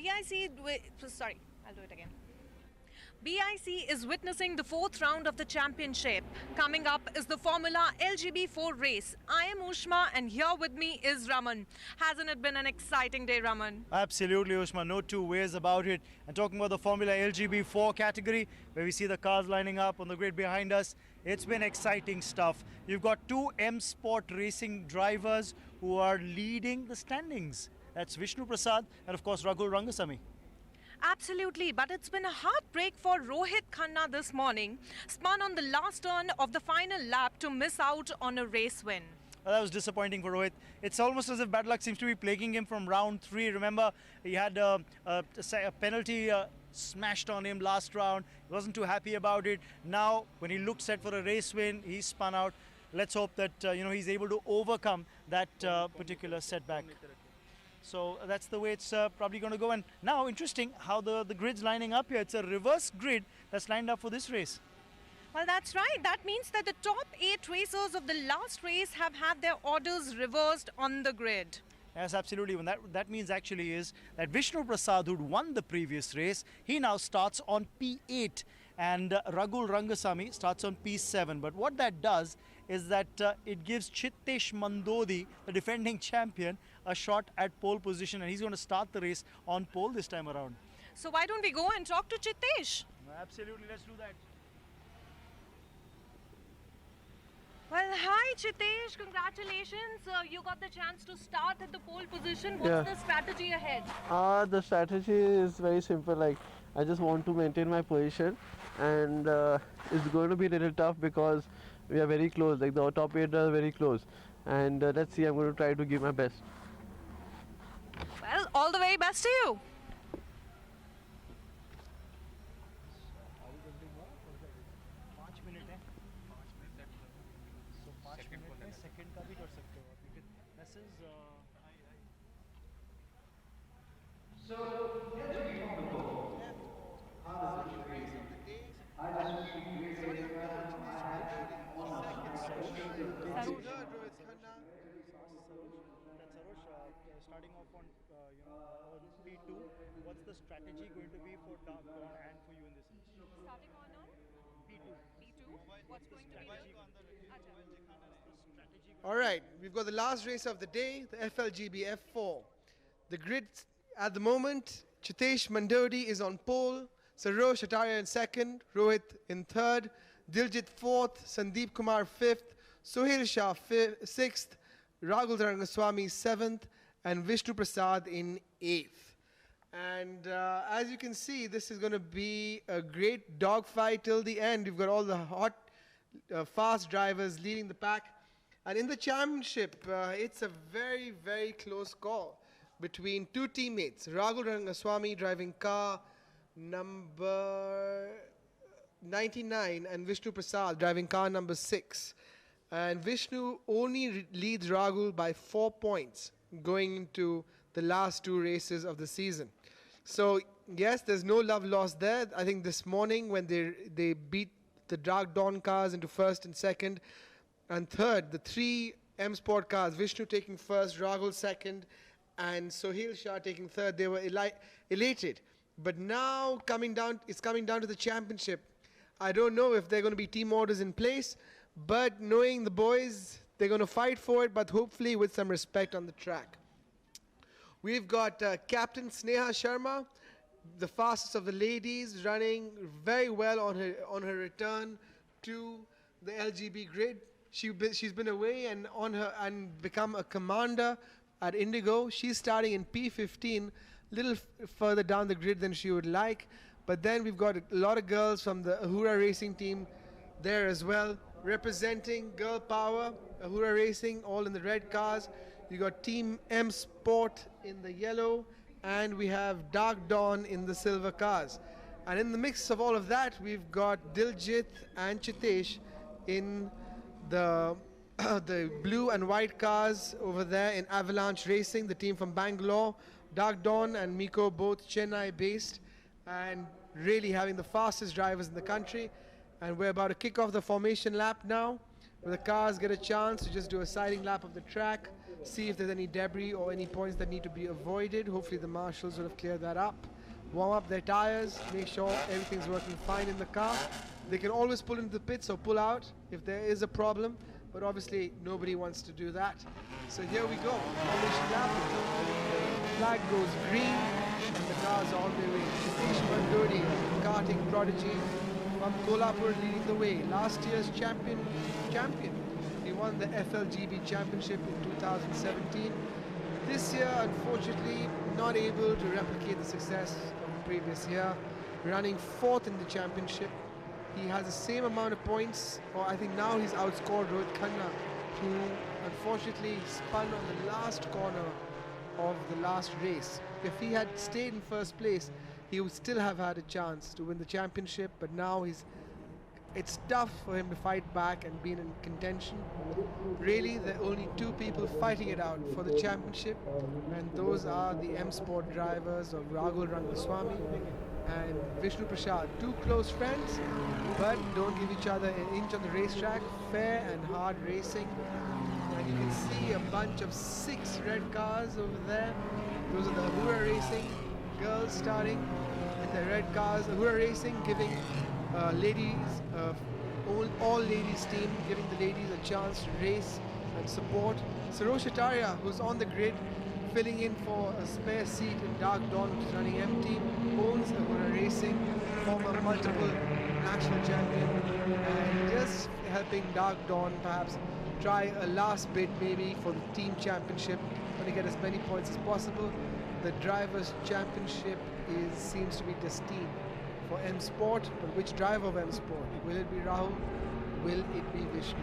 Sorry, I'll do it again. BIC is witnessing the fourth round of the championship. Coming up is the Formula LGB4 race. I am Ushma and here with me is Raman. Hasn't it been an exciting day, Raman? Absolutely, Ushma. No two ways about it. And talking about the Formula LGB4 category, where we see the cars lining up on the grid behind us, it's been exciting stuff. You've got two M Sport racing drivers who are leading the standings. That's Vishnu Prasad and, of course, Raghu Rangasamy. Absolutely, but it's been a heartbreak for Rohit Khanna this morning. Spun on the last turn of the final lap to miss out on a race win. Well, that was disappointing for Rohit. It's almost as if bad luck seems to be plaguing him from round 3. Remember, he had a penalty smashed on him last round. He wasn't too happy about it. Now, when he looked set for a race win, he spun out. Let's hope that he's able to overcome that particular setback. So that's the way it's probably going to go. And now, interesting how the grid's lining up here. It's a reverse grid that's lined up for this race. Well, that's right. That means that the top 8 racers of the last race have had their orders reversed on the grid. Yes, absolutely. And that means actually is that Vishnu Prasad, who'd won the previous race, he now starts on P8. And Raghu Rangasamy starts on P7. But what that does is that it gives Chitesh Mandodi, the defending champion, a shot at pole position, and he's going to start the race on pole this time around. So why don't we go and talk to Chitesh? Absolutely, let's do that. Well, hi Chitesh, congratulations. You got the chance to start at the pole position. What's the strategy ahead? The strategy is very simple. Like, I just want to maintain my position, and it's going to be a little tough because we are very close. Like, the top 8 are very close, and let's see. I'm going to try to give my best. Well, all the very best to you. Starting off on P2, what's the strategy going to be for Dark Dawn and for you in this race? Starting on P2. What's going to be All right, we've got the last race of the day, the FLGB F4. The grid at the moment, Chitesh Mandodi is on pole, Sarosh Ataria in second, Rohit in third, Diljit fourth, Sandeep Kumar fifth, Sohail Shah sixth, Raghu Rangaswamy seventh, and Vishnu Prasad in 8th. And as you can see, this is going to be a great dogfight till the end. We've got all the hot, fast drivers leading the pack. And in the championship, it's a very, very close call between two teammates. Raghu Rangaswamy driving car number 99 and Vishnu Prasad driving car number 6. And Vishnu only leads Raghu by 4 points going into the last 2 races of the season. So yes, there's no love lost there. I think this morning when they beat the Dark Dawn cars into first and second and third, the 3 M Sport cars, Vishnu taking first, Raghu second, and Sohail Shah taking third, they were elated. But now it's coming down to the championship. I don't know if there are going to be team orders in place, but knowing the boys, they're going to fight for it, but hopefully with some respect on the track. We've got Captain Sneha Sharma, the fastest of the ladies, running very well on her return to the LGB grid. She's been away and become a commander at Indigo. She's starting in P15, little further down the grid than she would like. But then we've got a lot of girls from the Ahura Racing team there as well, representing girl power. Ahura Racing, all in the red cars. You got Team M Sport in the yellow, and we have Dark Dawn in the silver cars. And in the mix of all of that, we've got Diljit and Chitesh in the the blue and white cars over there in Avalanche Racing, the team from Bangalore. Dark Dawn and Miko both Chennai based, and really having the fastest drivers in the country. And we're about to kick off the formation lap now. where the cars get a chance to just do a siding lap of the track, see if there's any debris or any points that need to be avoided. Hopefully the marshals will have cleared that up. Warm up their tires, make sure everything's working fine in the car. They can always pull into the pits or pull out if there is a problem, but obviously nobody wants to do that. So here we go, formation lap. The flag goes green and the cars are on their way. Satish Mandodi, karting prodigy from Kolhapur, leading the way. Last year's champion. He won the FLGB championship in 2017. This year, unfortunately, not able to replicate the success of the previous year, running 4th in the championship. He has the same amount of points, or I think now he's outscored Rohit Khanna, who unfortunately spun on the last corner of the last race. If he had stayed in first place, he would still have had a chance to win the championship, but now it's tough for him to fight back and be in contention. Really, there are only 2 people fighting it out for the championship, and those are the M Sport drivers of Rahul Rangaswamy and Vishnu Prasad. 2 close friends, but don't give each other an inch on the racetrack. Fair and hard racing. And you can see a bunch of 6 red cars over there. Those are the Ahura Racing girls starting in the red cars. Ahura Racing giving all ladies team, giving the ladies a chance to race and support. Sarosh Ataria, who's on the grid, filling in for a spare seat in Dark Dawn, which is running empty, owns Ahura Racing, former multiple national champion, and just helping Dark Dawn perhaps try a last bid maybe for the team championship, trying to get as many points as possible. The drivers' championship seems to be destined for M Sport, but which driver of M Sport? Will it be Rahul? Will it be Vishnu?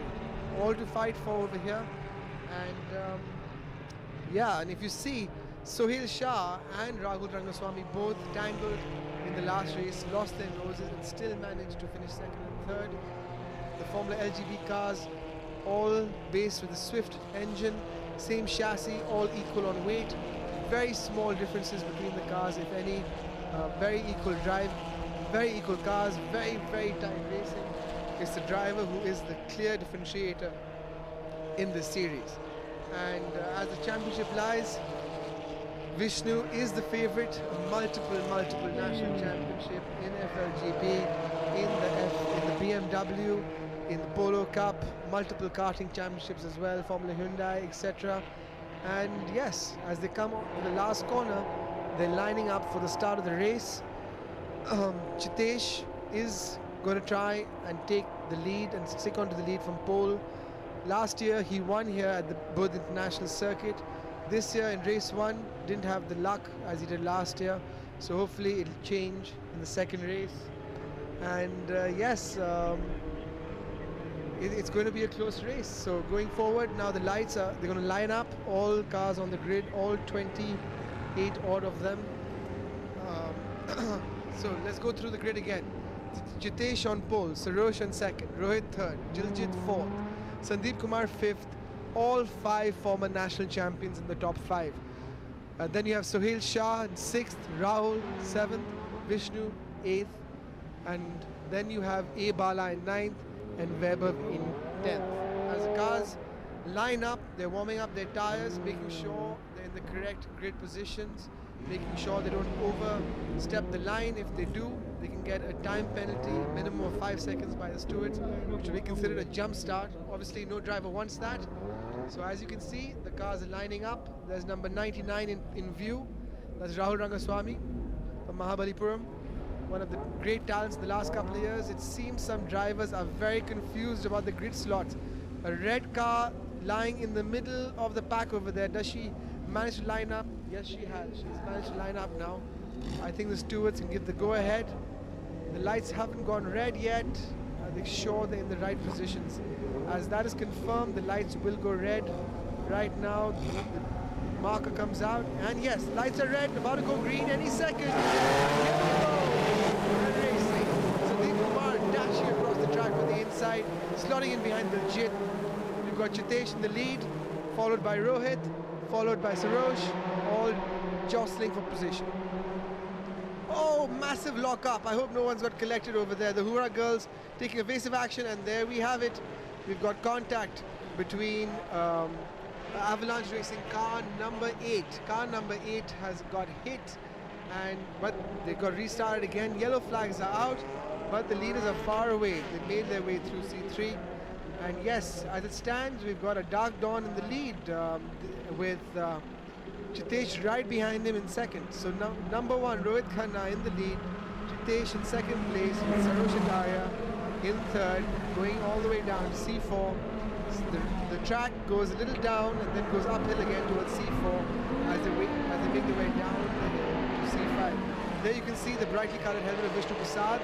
All to fight for over here. And yeah, and if you see, Sohail Shah and Rahul Rangaswamy both tangled in the last race, lost their noses and still managed to finish 2nd and 3rd. The Formula LGB cars, all based with a Swift engine, same chassis, all equal on weight. Very small differences between the cars, if any. Very equal drive, very equal cars, very, very tight racing. It's the driver who is the clear differentiator in this series. And as the championship lies, Vishnu is the favorite, multiple national championship in FLGB, in the BMW, in the Polo Cup, multiple karting championships as well, Formula Hyundai, etc. And yes, as they come on the last corner, they're lining up for the start of the race. Chitesh is going to try and take the lead and stick onto the lead from pole. Last year he won here at the Bodh International Circuit. This year in race 1 didn't have the luck as he did last year, so hopefully it'll change in the second race. And yes, it's going to be a close race. So going forward now, the lights they're going to line up all cars on the grid, all 28 odd of them. So let's go through the grid again. Jitesh on pole, Sarosh on 2nd, Rohit 3rd, Jiljit 4th, Sandeep Kumar 5th, all 5 former national champions in the top 5. Then you have Sohail Shah in 6th, Rahul 7th, Vishnu 8th, and then you have A. Bala in 9th and Vaibhav in 10th. As the cars line up, they're warming up their tires, making sure they're in the correct grid positions, making sure they don't overstep the line. If they do, they can get a time penalty, minimum of 5 seconds by the stewards, which will be considered a jump start. Obviously, no driver wants that. So as you can see, the cars are lining up. There's number 99 in view. That's Rahul Rangaswamy from Mahabalipuram, one of the great talents in the last couple of years. It seems some drivers are very confused about the grid slots. A red car lying in the middle of the pack over there. Does she manage to line up? Yes, she has. She's managed to line up now. I think the stewards can give the go-ahead. The lights haven't gone red yet. They're sure they're in the right positions. As that is confirmed, the lights will go red. Right now, the marker comes out, and yes, lights are red, about to go green any second. Here we go. We're racing. Sandeep Kumar dashing across the track from the inside, slotting in behind Diljit. We've got Chitesh in the lead, followed by Rohit, followed by Sarosh, all jostling for position. Oh, massive lock-up. I hope no one's got collected over there. The Hura girls taking evasive action, and there we have it. we've got contact between Avalanche Racing car number 8. Car number 8 has got hit, but they got restarted again. Yellow flags are out, but the leaders are far away. They made their way through C3. And yes, as it stands, we've got a Dark Dawn in the lead with Chitesh right behind him in second. So number 1, Rohit Khanna in the lead, Chitesh in second place, Sarosh and Arya in third, going all the way down to C4. The track goes a little down and then goes uphill again towards C4 as they make their way down the hill to C5. There you can see the brightly colored helmet of Vishnu Prasad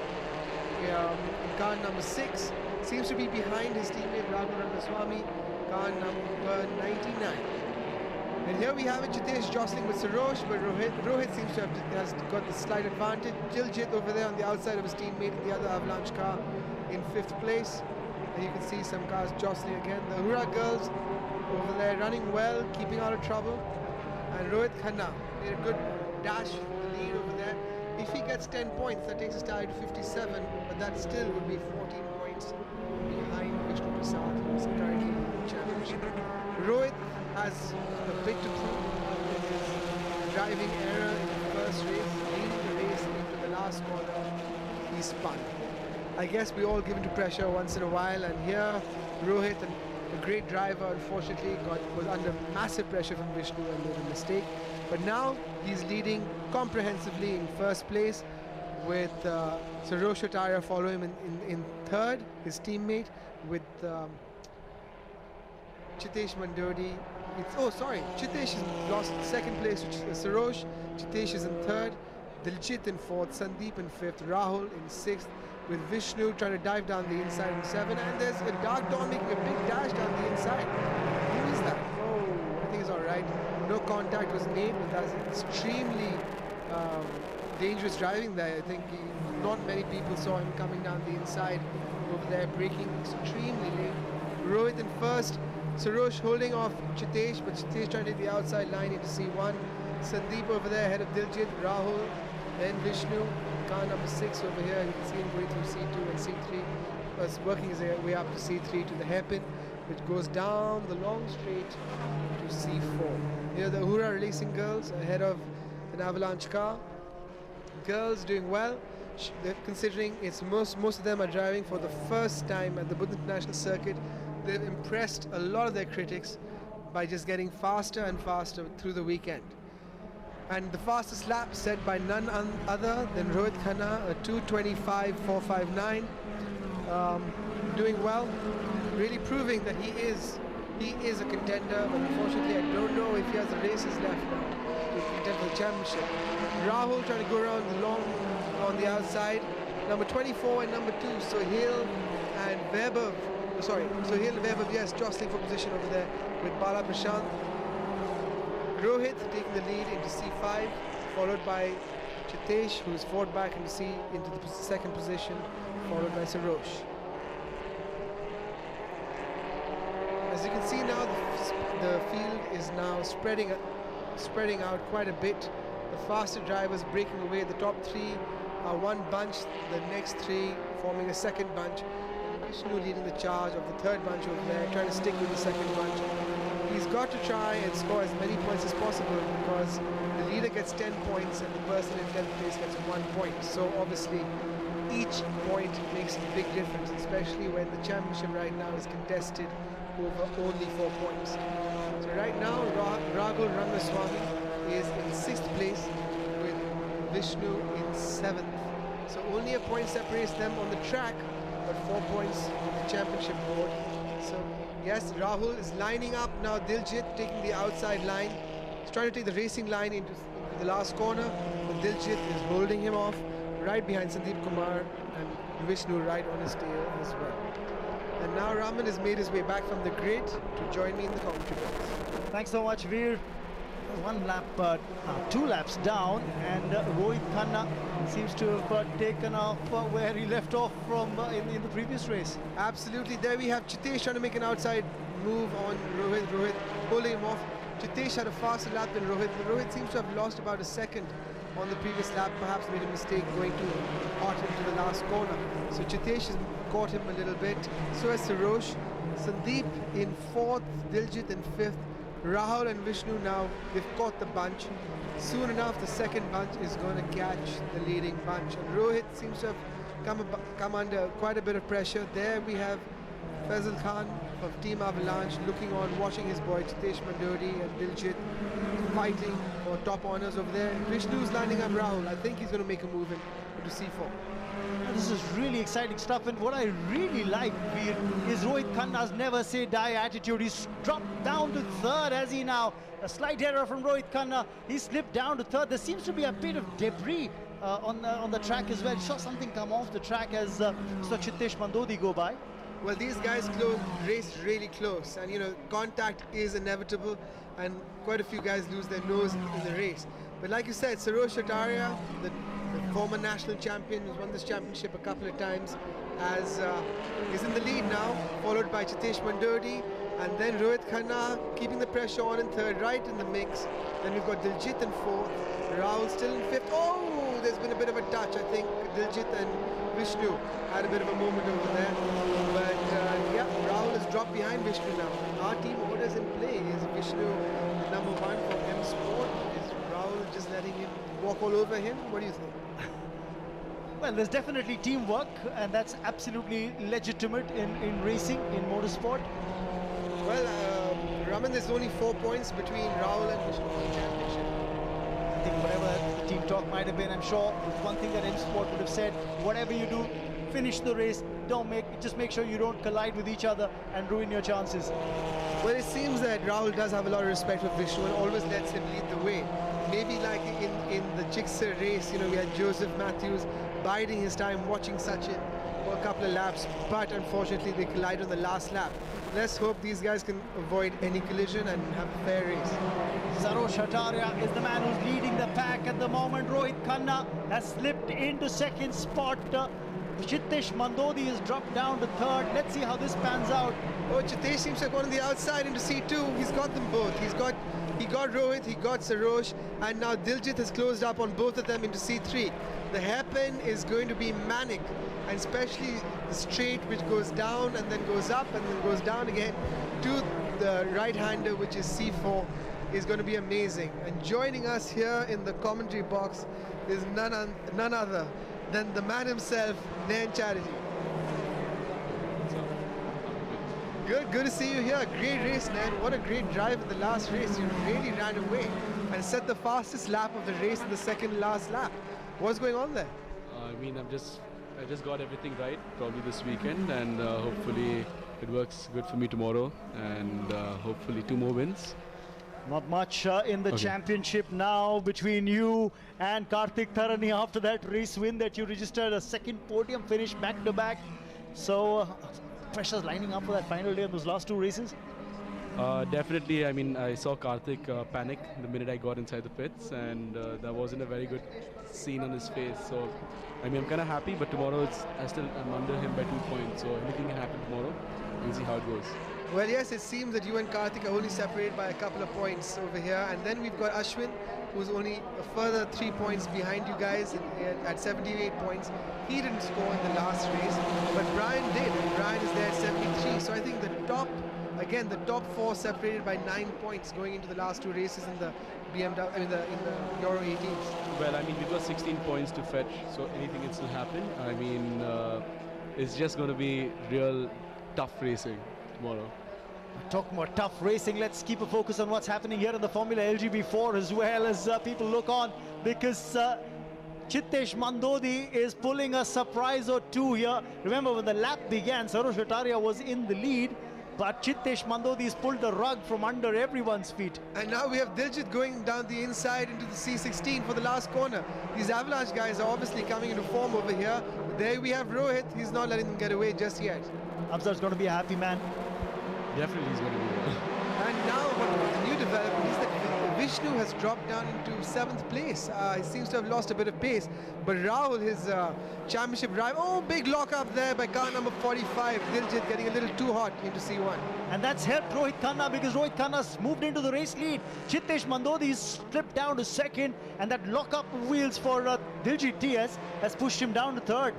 in car number 6. Seems to be behind his teammate Raghu Rangaswamy, car number 99. And here we have it, Chitesh jostling with Sarosh, but Rohit seems to has got the slight advantage. Diljit over there on the outside of his teammate in the other Avalanche car in 5th place. And you can see some cars jostling again. The Hura girls over there running well, keeping out of trouble. And Rohit Khanna made a good dash for the lead over there. If he gets 10 points, that takes his tally to 57, but that still would be 14 points behind Vishnu Prasad, who is currently in the championship. Rohit has a bit to prove with his driving error in the first race, leading the race into the last corner. He spun. I guess we all give into pressure once in a while, and here Rohit, a great driver, unfortunately was under massive pressure from Vishnu and made a mistake. But now he's leading comprehensively in first place, with Sarosh Tyre following him in third, his teammate, with Chitesh Mandodi. Chitesh has lost second place to Sarosh. Chitesh is in third, Diljit in fourth, Sandeep in fifth, Rahul in sixth, with Vishnu trying to dive down the inside in 7, and there's a Dark Dawn making a big dash down the inside. Who is that? Oh, I think it's alright. No contact was made, but that's extremely dangerous driving there. I think not many people saw him coming down the inside over there, braking extremely late. Rohit in first, Sarosh holding off Chitesh, but Chitesh trying to take the outside line into C1. Sandeep over there ahead of Diljit, Rahul, then Vishnu. Car number 6 over here, you can see him going through C2 and C3, plus working his way up to C3 to the hairpin, which goes down the long straight to C4. Here the Hura racing girls ahead of an Avalanche car. Girls doing well, considering it's most of them are driving for the first time at the Buddha International Circuit. They've impressed a lot of their critics by just getting faster and faster through the weekend. And the fastest lap set by none other than Rohit Khanna, a 2:25.459, doing well, really proving that he is a contender. But unfortunately, I don't know if he has the races left now to contend for the championship. Rahul trying to go around the long on the outside. Number 24 and number 2, Sohail and Weber. Sohail and Weber, yes, jostling for position over there with Bala Prashant. Rohit taking the lead into C5, followed by Chitesh, who's forward back into the second position, followed by Sarosh. As you can see now, the field is now spreading out quite a bit. The faster drivers breaking away. The top 3 are one bunch, the next 3 forming a second bunch. Vishnu leading the charge of the third bunch over there, trying to stick with the second bunch. He's got to try and score as many points as possible, because the leader gets 10 points and the person in 10th place gets 1 point. So obviously each point makes a big difference, especially when the championship right now is contested over only 4 points. So right now Raghu Rangaswamy is in 6th place with Vishnu in 7th. So only a point separates them on the track, but 4 points on the championship board. So yes, Rahul is lining up now. Diljit taking the outside line. He's trying to take the racing line into the last corner, but Diljit is holding him off right behind Sandeep Kumar, and Vishnu right on his tail as well. And now Raman has made his way back from the grid to join me in the commentary box. Thanks so much, Veer. 2 laps down, and Rohit Khanna seems to have taken off where he left off from in the previous race. Absolutely. There we have Chitesh trying to make an outside move on Rohit. Rohit pulling him off. Chitesh had a faster lap than Rohit, but Rohit seems to have lost about a second on the previous lap, perhaps made a mistake going too hot into the last corner. So Chitesh has caught him a little bit. So has Sarosh. Sandeep in 4th, Diljit in 5th. Rahul and Vishnu now, they've caught the bunch. Soon enough, the second bunch is going to catch the leading bunch. And Rohit seems to have come under quite a bit of pressure. There we have Faisal Khan of Team Avalanche looking on, watching his boy Chitesh Mandodi and Diljit fighting for top honors over there. Vishnu's lining up Rahul. I think he's going to make a move into C4. This is really exciting stuff, and what I really like, Veer, is Rohit Khanna's never say die attitude. He's dropped down to 3rd, has he now? A slight error from Rohit Khanna. He slipped down to 3rd. There seems to be a bit of debris on the track as well. Saw something come off the track as saw Chitesh Mandodi go by. Well, these guys raced really close, and you know, contact is inevitable, and quite a few guys lose their nose in the race. But like you said, Sarosh Chataria, the former national champion who's won this championship a couple of times, is in the lead now, followed by Chitesh Mandodi, and then Rohit Khanna keeping the pressure on in 3rd, right in the mix. Then we've got Diljit in 4th, Rahul still in 5th. Oh, there's been a bit of a touch. I think Diljit and Vishnu had a bit of a moment over there. But yeah, Rahul has dropped behind Vishnu now. Our team orders in play. Is Vishnu the number 1 for M Sport? Is Rahul just letting him walk all over him? What do you think? Well, there's definitely teamwork, and that's absolutely legitimate in racing, in motorsport. Well, Raman, there's only 4 points between Rahul and Vishnu for the championship. I think whatever the team talk might have been, I'm sure one thing that M Sport would have said, whatever you do, finish the race, just make sure you don't collide with each other and ruin your chances. Well, it seems that Rahul does have a lot of respect for Vishnu and always lets him lead the way. Maybe like in the Jigsaw race, you know, we had Joseph Matthews biding his time, watching Sachin for a couple of laps, but unfortunately they collide on the last lap. Let's hope these guys can avoid any collision and have a fair race. Sarosh Chataria is the man who's leading the pack at the moment. Rohit Khanna has slipped into 2nd spot. Chitesh Mandodi has dropped down to 3rd. Let's see how this pans out. Oh, Chitesh seems to have gone on the outside into C2. He's got them both. He got Rohit, he got Sarosh, and now Diljit has closed up on both of them into C3. The hairpin is going to be manic, and especially the straight which goes down and then goes up and then goes down again to the right-hander, which is C4, is going to be amazing. And joining us here in the commentary box is none other than the man himself, Nayan Chatterjee. Good to see you here. Great race, Nayan. What a great drive in the last race. You really ran away and set the fastest lap of the race in the second last lap. What's going on there? I mean, I just got everything right probably this weekend, and hopefully it works good for me tomorrow, and hopefully 2 more wins. Not much in the championship now between you and Kartik Tharani after that race win that you registered, a 2nd podium finish back to back. So pressure's lining up for that final day of those last 2 races. Definitely. I mean, I saw Kartik panic the minute I got inside the pits, and that wasn't a very good scene on his face. So I mean, I'm kind of happy, but tomorrow I'm under him by 2 points, so anything can happen tomorrow. We'll see how it goes. Well, yes, it seems that you and Kartik are only separated by a couple of points over here, and then we've got Ashwin, who's only a further 3 points behind you guys at 78 points. He didn't score in the last race, but Brian did. Brian is there at 73. So I think the top 4 separated by 9 points going into the last 2 races in the BMW, in the Euro 18s. Well, I mean, we've got 16 points to fetch, so anything can still happen. I mean, it's just going to be real tough racing tomorrow. Talking about tough racing, let's keep a focus on what's happening here in the Formula LGB4 as well as people look on, because Chitesh Mandodi is pulling a surprise or 2 here. Remember, when the lap began, Sarosh Chataria was in the lead, but Chitesh Mandodi has pulled the rug from under everyone's feet. And now we have Diljit going down the inside into the C16 for the last corner. These Avalanche guys are obviously coming into form over here. There we have Rohit. He's not letting them get away just yet. Abzar's going to be a happy man. Definitely he's going to be there. And now the new development is that Vishnu has dropped down into 7th place. He seems to have lost a bit of pace. But Rahul, his championship drive, big lock up there by car number 45. Diljit getting a little too hot into C1. And that's helped Rohit Khanna, because Rohit Khanna's moved into the race lead. Chitesh Mandodi slipped down to 2nd, and that lock up wheels for Diljit TS has pushed him down to 3rd.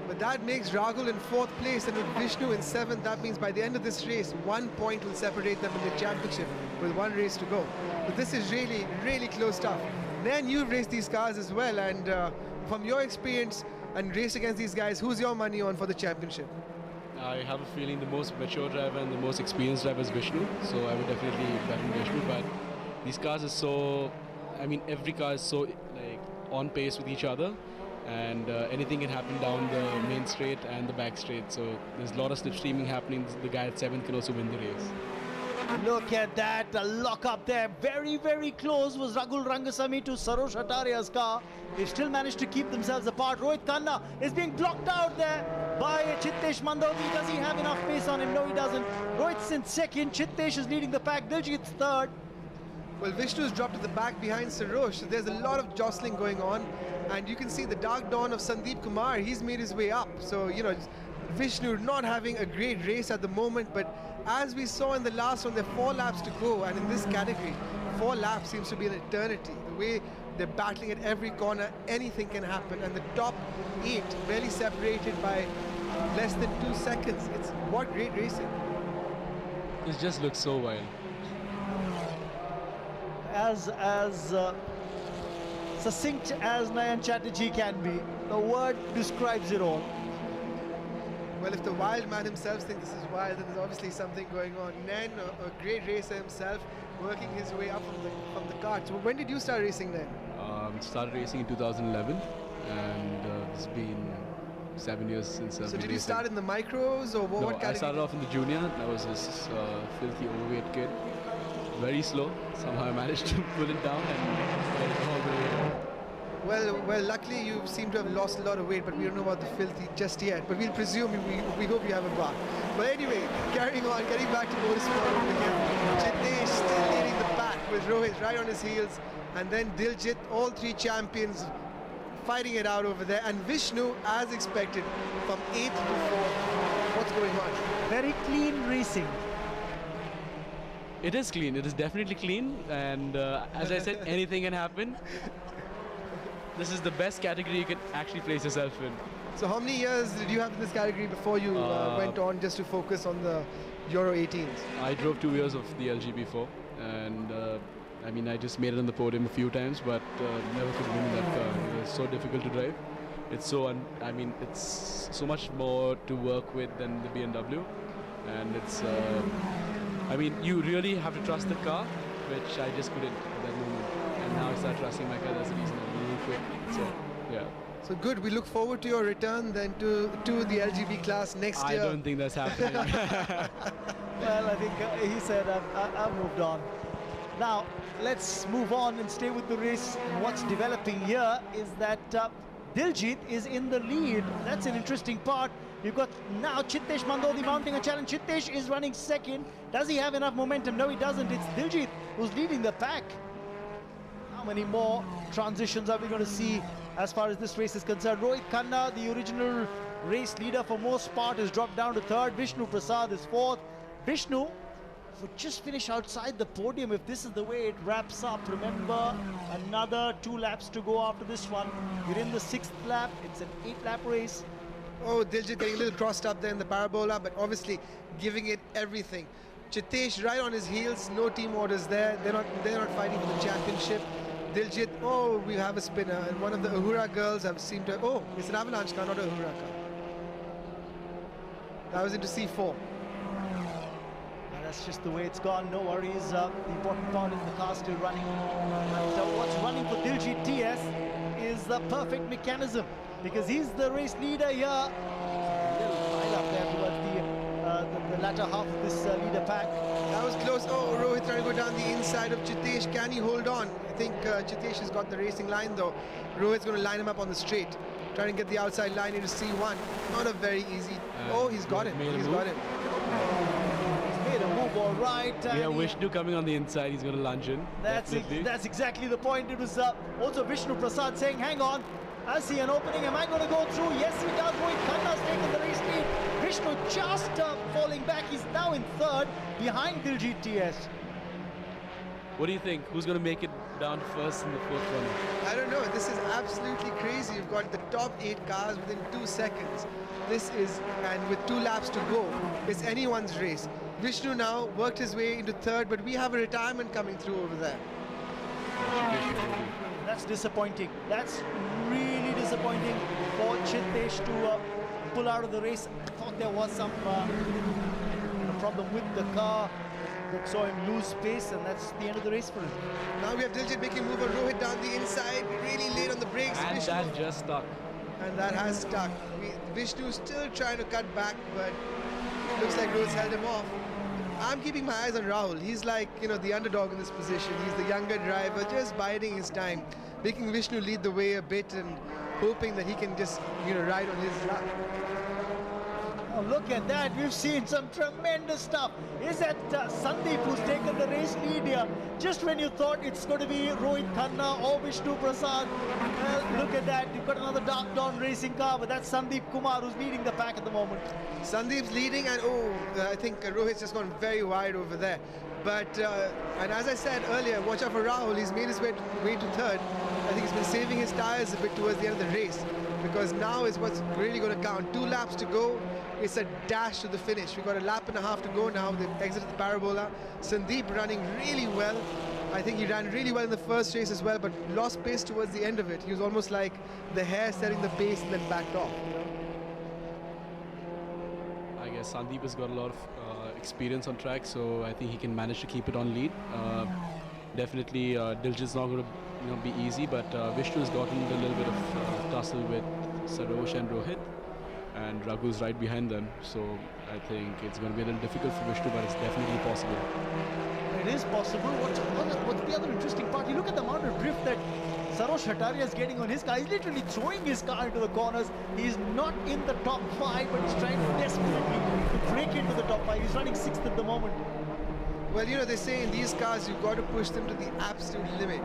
But that makes Rahul in 4th place, and with Vishnu in 7th, that means by the end of this race, 1 point will separate them in the championship with 1 race to go. But this is really, really close stuff. Then you've raced these cars as well, and from your experience and raced against these guys, who's your money on for the championship? I have a feeling the most mature driver and the most experienced driver is Vishnu, so I would definitely bet on Vishnu. But these cars are so, I mean, every car is so like on pace with each other, and anything can happen down the main straight and the back straight. So there's a lot of slipstreaming happening. The guy at 7th can also win the race. Look at that, a lock up there. Very, very close was Ragul Rangasamy to Sarosh Ataria's car. They've still managed to keep themselves apart. Rohit Khanna is being blocked out there by Chittesh Mandodi. Does he have enough pace on him? No, he doesn't. Rohit's in 2nd. Chittesh is leading the pack. Diljit's 3rd. Well, Vishnu's dropped at the back behind Sarosh, so there's a lot of jostling going on. And you can see the dark dawn of Sandeep Kumar. He's made his way up. So, you know, Vishnu not having a great race at the moment, but as we saw in the last one, there are 4 laps to go, and in this category, 4 laps seems to be an eternity. The way they're battling at every corner, anything can happen, and the top 8 barely separated by less than 2 seconds. It's what great racing. It just looks so wild. As succinct as Nayan Chatterjee can be, the word describes it all. Well, if the wild man himself thinks this is wild, then there's obviously something going on. Nen, a great racer himself, working his way up from the kart. So when did you start racing, Nen? Started racing in 2011, and it's been 7 years since I've So been did you racing. start in the micros, or what No, category? I started off in the junior. I was this filthy overweight kid. Very slow. Somehow I managed to pull it down and get it all the way up. Well, luckily you seem to have lost a lot of weight, but we don't know about the filthy just yet. But we'll presume, we hope you have a bar. But anyway, carrying on, getting back to motorsport over here. Chittesh still leading the pack with Rohit right on his heels. And then Diljit, all 3 champions fighting it out over there. And Vishnu, as expected, from 8th to 4th. What's going on? Very clean racing. It is clean. It is definitely clean. And as I said, anything can happen. This is the best category you can actually place yourself in. So how many years did you have in this category before you went on just to focus on the Euro 18s? I drove 2 years of the LG4, and I mean, I just made it on the podium a few times, but never could win that car. It was so difficult to drive. It's so, I mean, it's so much more to work with than the BMW, and it's, I mean, you really have to trust the car, which I just couldn't at that moment. And now I start trusting my car. That's the reason I'm really quick. So, yeah. So good, we look forward to your return then to the LGB class next year. I don't think that's happening. Well, I think he said, I've moved on. Now, let's move on and stay with the race. And what's developing here is that Diljit is in the lead. That's an interesting part. You've got now Chittesh Mandodi mounting a challenge. Chittesh is running 2nd. Does he have enough momentum? No, he doesn't. It's Diljit who's leading the pack. How many more transitions are we going to see as far as this race is concerned? Rohit Khanna, the original race leader for most part, has dropped down to 3rd. Vishnu Prasad is 4th. Vishnu would just finish outside the podium if this is the way it wraps up. Remember, another 2 laps to go after this one. You're in the 6th lap. It's an 8-lap race. Oh, Diljit getting a little crossed up there in the parabola, but obviously giving it everything. Chittesh right on his heels, no team orders there. They're not fighting for the championship. Diljit, oh, we have a spinner, and one of the Ahura girls have seemed to, oh, it's an Avalanche car, not a Ahura car. That was into C4. And that's just the way it's gone, no worries. The important part is the car still running. So what's running for Diljit TS is the perfect mechanism, because he's the race leader here. A little pile up there towards the latter half of this leader pack. That was close. Oh, Rohit trying to go down the inside of Chittesh. Can he hold on? I think Chittesh has got the racing line though. Rohit's going to line him up on the straight. Trying to get the outside line into C1. Not a very easy. Oh, he's got him. He's got him. He's made a move all right. We have Vishnu coming on the inside. He's going to lunge in. That's exactly the point. It was also Vishnu Prasad saying, hang on, I see an opening. Am I going to go through? Yes, he does. Rohit Khanna's taken the race lead. Vishnu just falling back. He's now in 3rd behind Diljit TS. What do you think? Who's going to make it down first in the fourth corner? I don't know. This is absolutely crazy. You've got the top 8 cars within 2 seconds. This is, and with 2 laps to go, it's anyone's race. Vishnu now worked his way into third, but we have a retirement coming through over there. That's disappointing. That's really disappointing for Chitesh to pull out of the race. I thought there was some problem with the car that saw him lose pace, and that's the end of the race for him. Now we have Diljit making a move on Rohit down the inside, really late on the brakes. And Vishnu, that just stuck. and that has stuck. Vishnu still trying to cut back, but looks like Rohit's held him off. I'm keeping my eyes on Rahul. He's like, you know, the underdog in this position. He's the younger driver, just biding his time, making Vishnu lead the way a bit and hoping that he can just, you know, ride on his luck. Oh, look at that. We've seen some tremendous stuff. Is that Sandeep who's taken the race lead here? Just when you thought it's going to be Rohit Khanna or Vishnu Prasad. Well, look at that. You've got another Dark Dawn racing car, but that's Sandeep Kumar who's leading the pack at the moment. Sandeep's leading, and I think Rohit's just gone very wide over there. But, and as I said earlier, watch out for Rahul. He's made his way to third. I think he's been saving his tires a bit towards the end of the race, because now is what's really going to count. 2 laps to go. It's a dash to the finish. We've got a lap and a half to go now. They've exited the parabola. Sandeep running really well. I think he ran really well in the first race as well, but lost pace towards the end of it. He was almost like the hare setting the pace and then backed off. You know? I guess Sandeep has got a lot of experience on track, so I think he can manage to keep it on lead. Definitely, Diljit's not going to be easy, but Vishnu has gotten a little bit of tussle with Sarosh and Rohit, and Raghu's right behind them. So I think it's going to be a little difficult for Vishnu, but it's definitely possible. It is possible. What's the other interesting part? You look at the amount of drift that Sarosh Hataria is getting on his car. He's literally throwing his car into the corners. He's not in the top 5, but he's trying desperately to break into the top 5. He's running 6th at the moment. Well, you know, they say in these cars, you've got to push them to the absolute limit.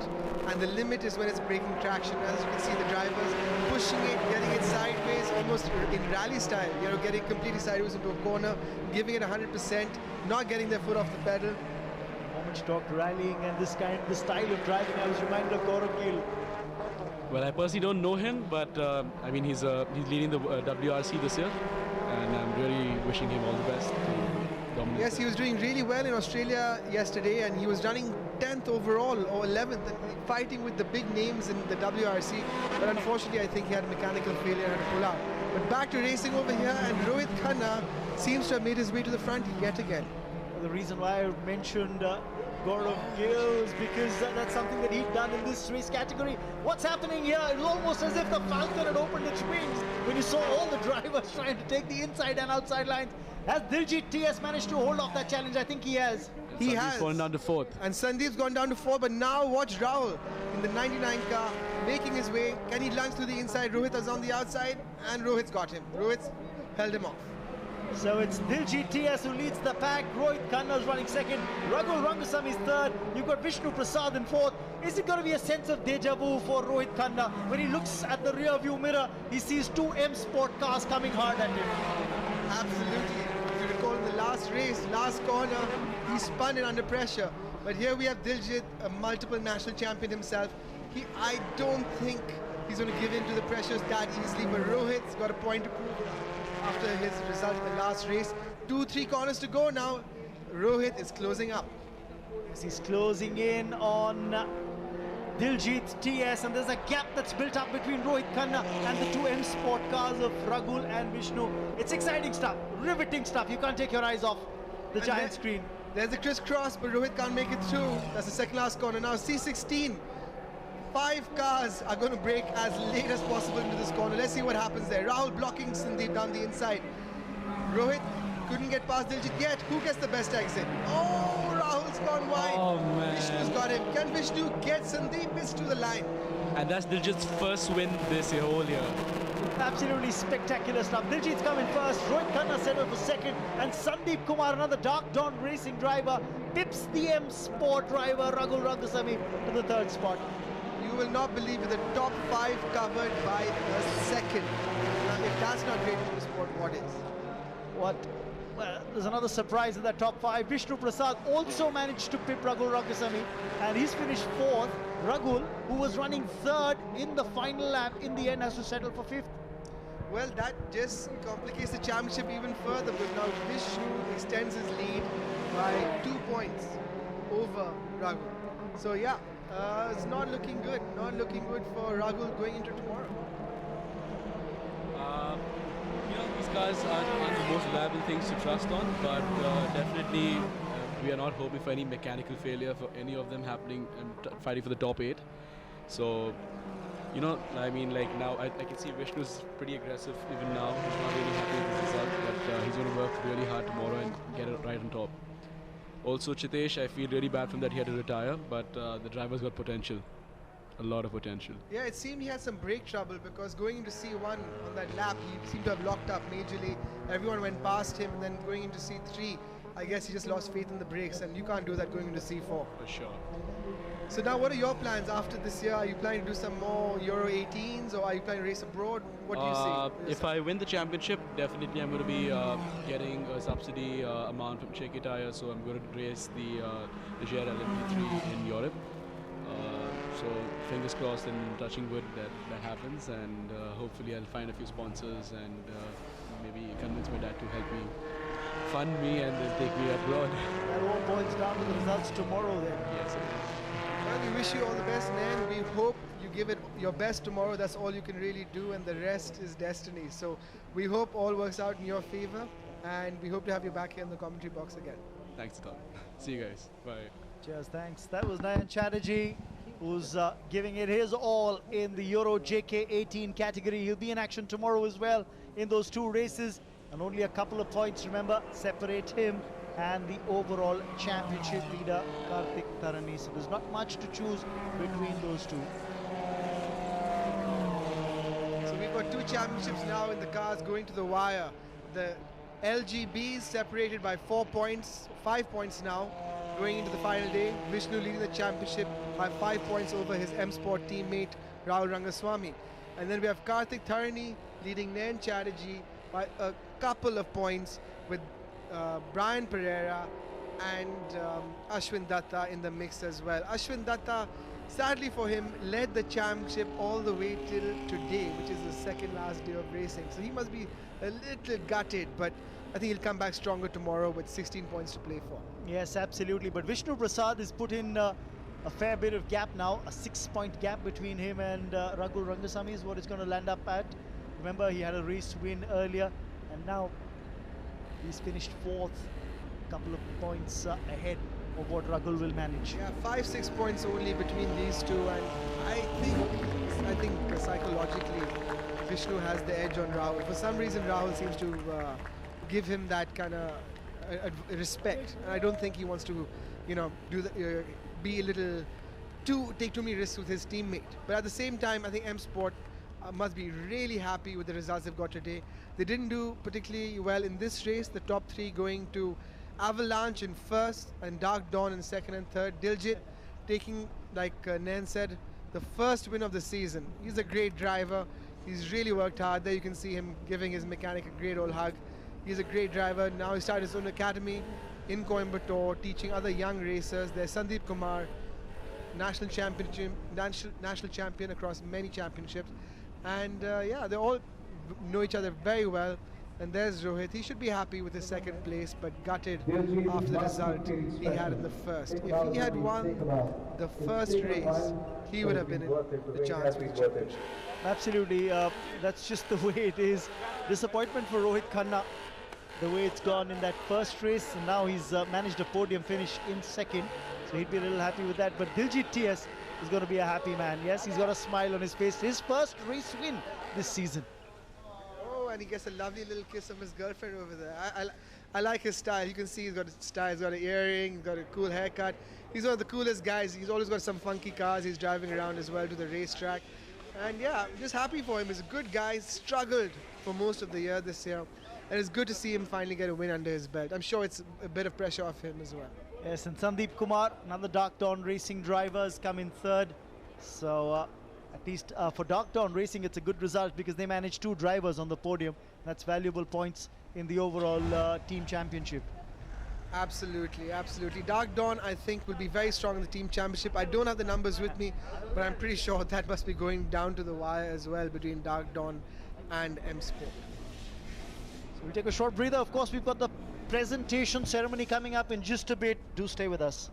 And the limit is when it's breaking traction. As you can see, the drivers pushing it, getting it sideways, almost in rally style. You know, getting completely sideways into a corner, giving it 100%, not getting their foot off the pedal. The moment you talked rallying and this style of driving, I was reminded of Gaurav Gill. Well, I personally don't know him, but I mean, he's leading the WRC this year, and I'm really wishing him all the best to dominate. Yes, he was doing really well in Australia yesterday, and he was running 10th overall or 11th, fighting with the big names in the WRC. But unfortunately, I think he had a mechanical failure and had to pull out. But back to racing over here, and Rohit Khanna seems to have made his way to the front yet again. The reason why I mentioned Gaurav Gill is because that's something that he'd done in this race category. What's happening here? It's almost as if the Falcon had opened its wings when you saw all the drivers trying to take the inside and outside lines. Has Diljit TS managed to hold off that challenge? I think he has. He Sandeep's has. fallen down to 4th. And Sandeep's gone down to 4th, but now watch Rahul in the 99 car, making his way. Can he lunge through the inside? Rohit is on the outside, and Rohit's got him. Rohit's held him off. So it's Diljit TS who leads the pack. Rohit Khanna is running 2nd. Raghu Rangasamy is 3rd. You've got Vishnu Prasad in 4th. Is it going to be a sense of deja vu for Rohit Khanna? When he looks at the rear view mirror, he sees 2 M Sport cars coming hard at him. Absolutely. If you recall in the last race, last corner, he spun it under pressure. But here we have Diljit, a multiple national champion himself. I don't think he's going to give in to the pressures that easily, but Rohit's got a point to prove after his result in the last race. 2-3 corners to go now. Rohit is closing up. He's closing in on Diljit TS, and there's a gap that's built up between Rohit Khanna and the 2 M Sport cars of Raghu and Vishnu. It's exciting stuff, riveting stuff. You can't take your eyes off the giant screen. There's the crisscross, but Rohit can't make it through. That's the second last corner. Now C16. 5 cars are going to break as late as possible into this corner. Let's see what happens there. Rahul blocking Sandeep down the inside. Rohit couldn't get past Diljit yet. Who gets the best exit? Oh, Rahul's gone wide. Oh, man. Vishnu's got him. Can Vishnu get Sandeep? It's to the line. And that's Diljit's first win this whole year. Absolutely spectacular stuff. Diljit's coming first. Rohit Khanna settled for 2nd. And Sandeep Kumar, another Dark Dawn racing driver, pips the M Sport driver, Raghu Rangasamy, to the 3rd spot. You will not believe it. The top 5 covered by a second. Now, if that's not great for the sport, what is? What Well, there's another surprise in that top 5. Vishnu Prasad also managed to pip Ragul Rangasamy, and he's finished 4th. Ragul, who was running 3rd in the final lap, in the end has to settle for 5th. Well, that just complicates the championship even further, because now Vishnu extends his lead by 2 points over Ragul. So yeah, it's not looking good. Not looking good for Ragul going into tomorrow. These cars aren't the most reliable things to trust on, but definitely we are not hoping for any mechanical failure for any of them happening and fighting for the top 8. So, I mean, like now I can see Vishnu's pretty aggressive even now. He's not really happy with his result, but he's going to work really hard tomorrow and get it right on top. Also, Chitesh, I feel really bad for him that he had to retire, but the driver's got potential. A lot of potential. Yeah, it seemed he had some brake trouble, because going into C1 on that lap, he seemed to have locked up majorly. Everyone went past him, and then going into C3, I guess he just lost faith in the brakes, and you can't do that going into C4. For sure. So now what are your plans after this year? Are you planning to do some more Euro 18s, or are you planning to race abroad? What do you see? If I win the championship, definitely I'm going to be getting a subsidy amount from Tyre, so I'm going to race the GR LMP3 in Europe. So fingers crossed and touching wood that happens, and hopefully I'll find a few sponsors and maybe convince my dad to help me fund me and then take me abroad. That all boils down to the results tomorrow then. Yes, it is. Well, we wish you all the best, man. We hope you give it your best tomorrow. That's all you can really do, and the rest is destiny. So we hope all works out in your favor, and we hope to have you back here in the commentary box again. Thanks, Tom. See you guys. Bye. Cheers, thanks. That was Nayan Chatterjee, who's giving it his all in the Euro JK18 category. He'll be in action tomorrow as well in those 2 races, and only a couple of points, remember, separate him and the overall championship leader, Kartik Tharani. So there's not much to choose between those 2. So we've got 2 championships now in the cars going to the wire. The LGBs separated by 4 points, 5 points now, going into the final day. Vishnu leading the championship by 5 points over his M Sport teammate Rahul Rangaswamy. And then we have Kartik Tharani leading Nayan Chatterjee by a couple of points, with Brian Pereira and Ashwin Datta in the mix as well. Ashwin Datta, sadly for him, led the championship all the way till today, which is the second last day of racing. So he must be a little gutted, but I think he'll come back stronger tomorrow with 16 points to play for. Yes, absolutely. But Vishnu Prasad has put in a fair bit of gap now. A 6-point gap between him and Ragul Rangasamy is what it's going to land up at. Remember, he had a race win earlier, and now he's finished 4th, a couple of points ahead of what Ragul will manage. Yeah, 5-6 points only between these 2, and I think psychologically Vishnu has the edge on Rahul. For some reason, Rahul seems to give him that kind of respect, and I don't think he wants to, do the, be a little take too many risks with his teammate. But at the same time, I think M Sport must be really happy with the results they've got today. They didn't do particularly well in this race. The top 3 going to Avalanche in 1st and Dark Dawn in 2nd and 3rd. Diljit taking, like Nayan said, the first win of the season. He's a great driver. He's really worked hard. There you can see him giving his mechanic a great old hug. He's a great driver. Now he started his own academy in Coimbatore, teaching other young racers. There's Sandeep Kumar, national champion across many championships. And yeah, they all know each other very well. And there's Rohit. He should be happy with his 2nd place, but gutted after the result he had in the first. If he had won the first race, he would have been in the chance for the championship. Absolutely. That's just the way it is. Disappointment for Rohit Khanna, the way it's gone in that first race, and now he's managed a podium finish in 2nd, so he'd be a little happy with that. But Diljit TS is going to be a happy man. Yes, he's got a smile on his face. His first race win this season. Oh, and he gets a lovely little kiss from his girlfriend over there. I like his style. You can see he's got a style. He's got an earring, got a cool haircut. He's one of the coolest guys. He's always got some funky cars he's driving around as well to the racetrack. And yeah, I'm just happy for him. He's a good guy. Struggled for most of the year this year. And it's good to see him finally get a win under his belt. I'm sure it's a bit of pressure off him as well. Yes, and Sandeep Kumar, another Dark Dawn Racing driver, has come in 3rd. So at least for Dark Dawn Racing, it's a good result because they managed 2 drivers on the podium. That's valuable points in the overall team championship. Absolutely, absolutely. Dark Dawn, I think, will be very strong in the team championship. I don't have the numbers with me, but I'm pretty sure that must be going down to the wire as well between Dark Dawn and M Sport. So we'll take a short breather. Of course, we've got the presentation ceremony coming up in just a bit. Do stay with us.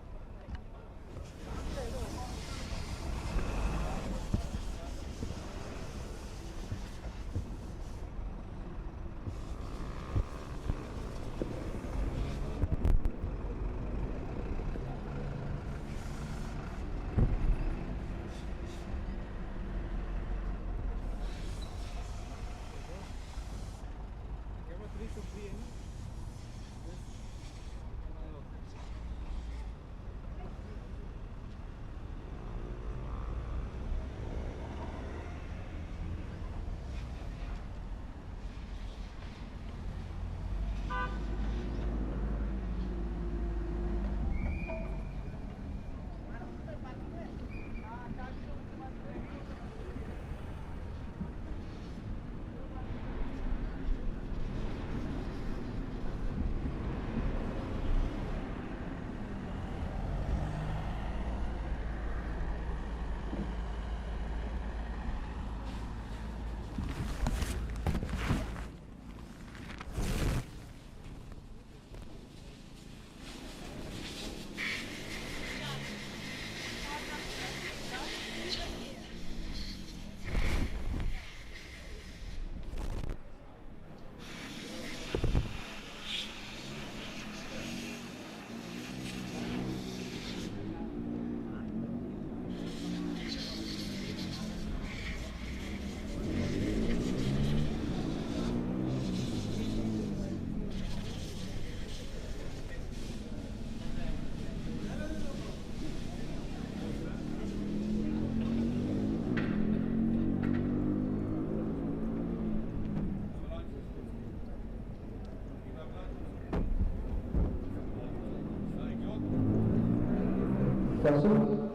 Person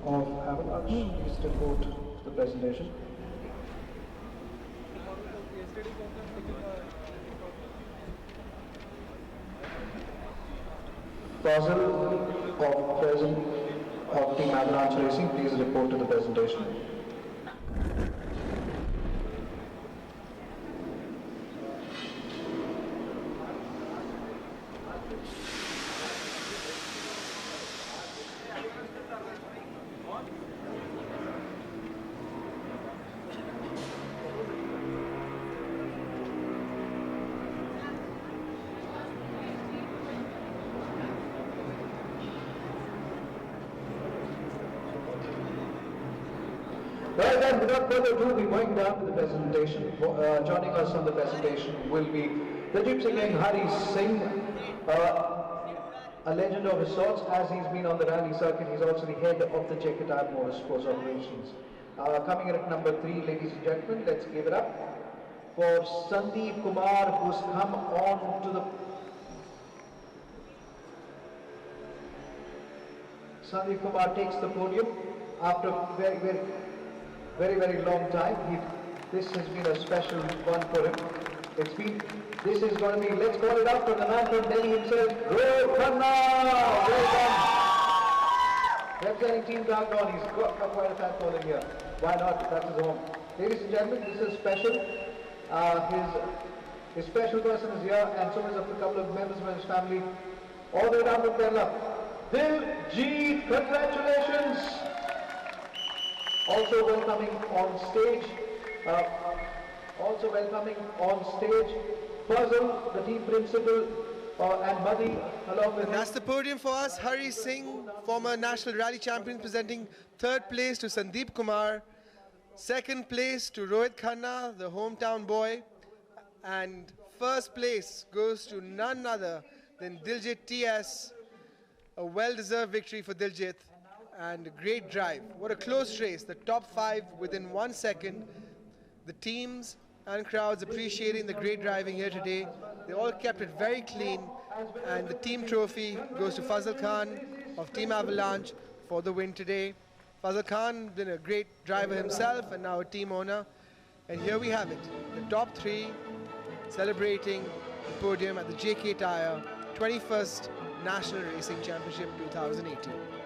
of Avalanche, please report to the presentation. Person of President of Team Avalanche Racing, please report to the presentation. Right then, without further ado, we're going down to the presentation. Joining us on the presentation will be the Jeep singing Hari Singh, a legend of his sorts. As he's been on the rally circuit, he's also the head of the Tyre Motorsports operations. Coming in at number 3, ladies and gentlemen, let's give it up for Sandeep Kumar, who's come on to the... Sandeep Kumar takes the podium after very long time. This has been a special one for him. This is going to be, let's call it out from the man from Delhi himself, Rohit Khanna! Well done! Representing Team Dark Dawn, he's got quite a fat following here. Why not? That's his home. Ladies and gentlemen, this is special. His special person is here, and so is a couple of members of his family. All the way down from Kerala. Diljit, congratulations! Also welcoming on stage, Fazal, the team principal, and Madi, along with... And that's the podium for us. Hari Singh, former national rally champion, presenting 3rd place to Sandeep Kumar, 2nd place to Rohit Khanna, the hometown boy, and 1st place goes to none other than Diljit TS. A well-deserved victory for Diljit and a great drive. What a close race. The top 5 within 1 second. The teams and crowds appreciating the great driving here today. They all kept it very clean, and the team trophy goes to Fazal Khan of Team Avalanche for the win today. Fazal Khan been a great driver himself and now a team owner. And here we have it. The top 3 celebrating the podium at the JK Tyre 21st National Racing Championship 2018.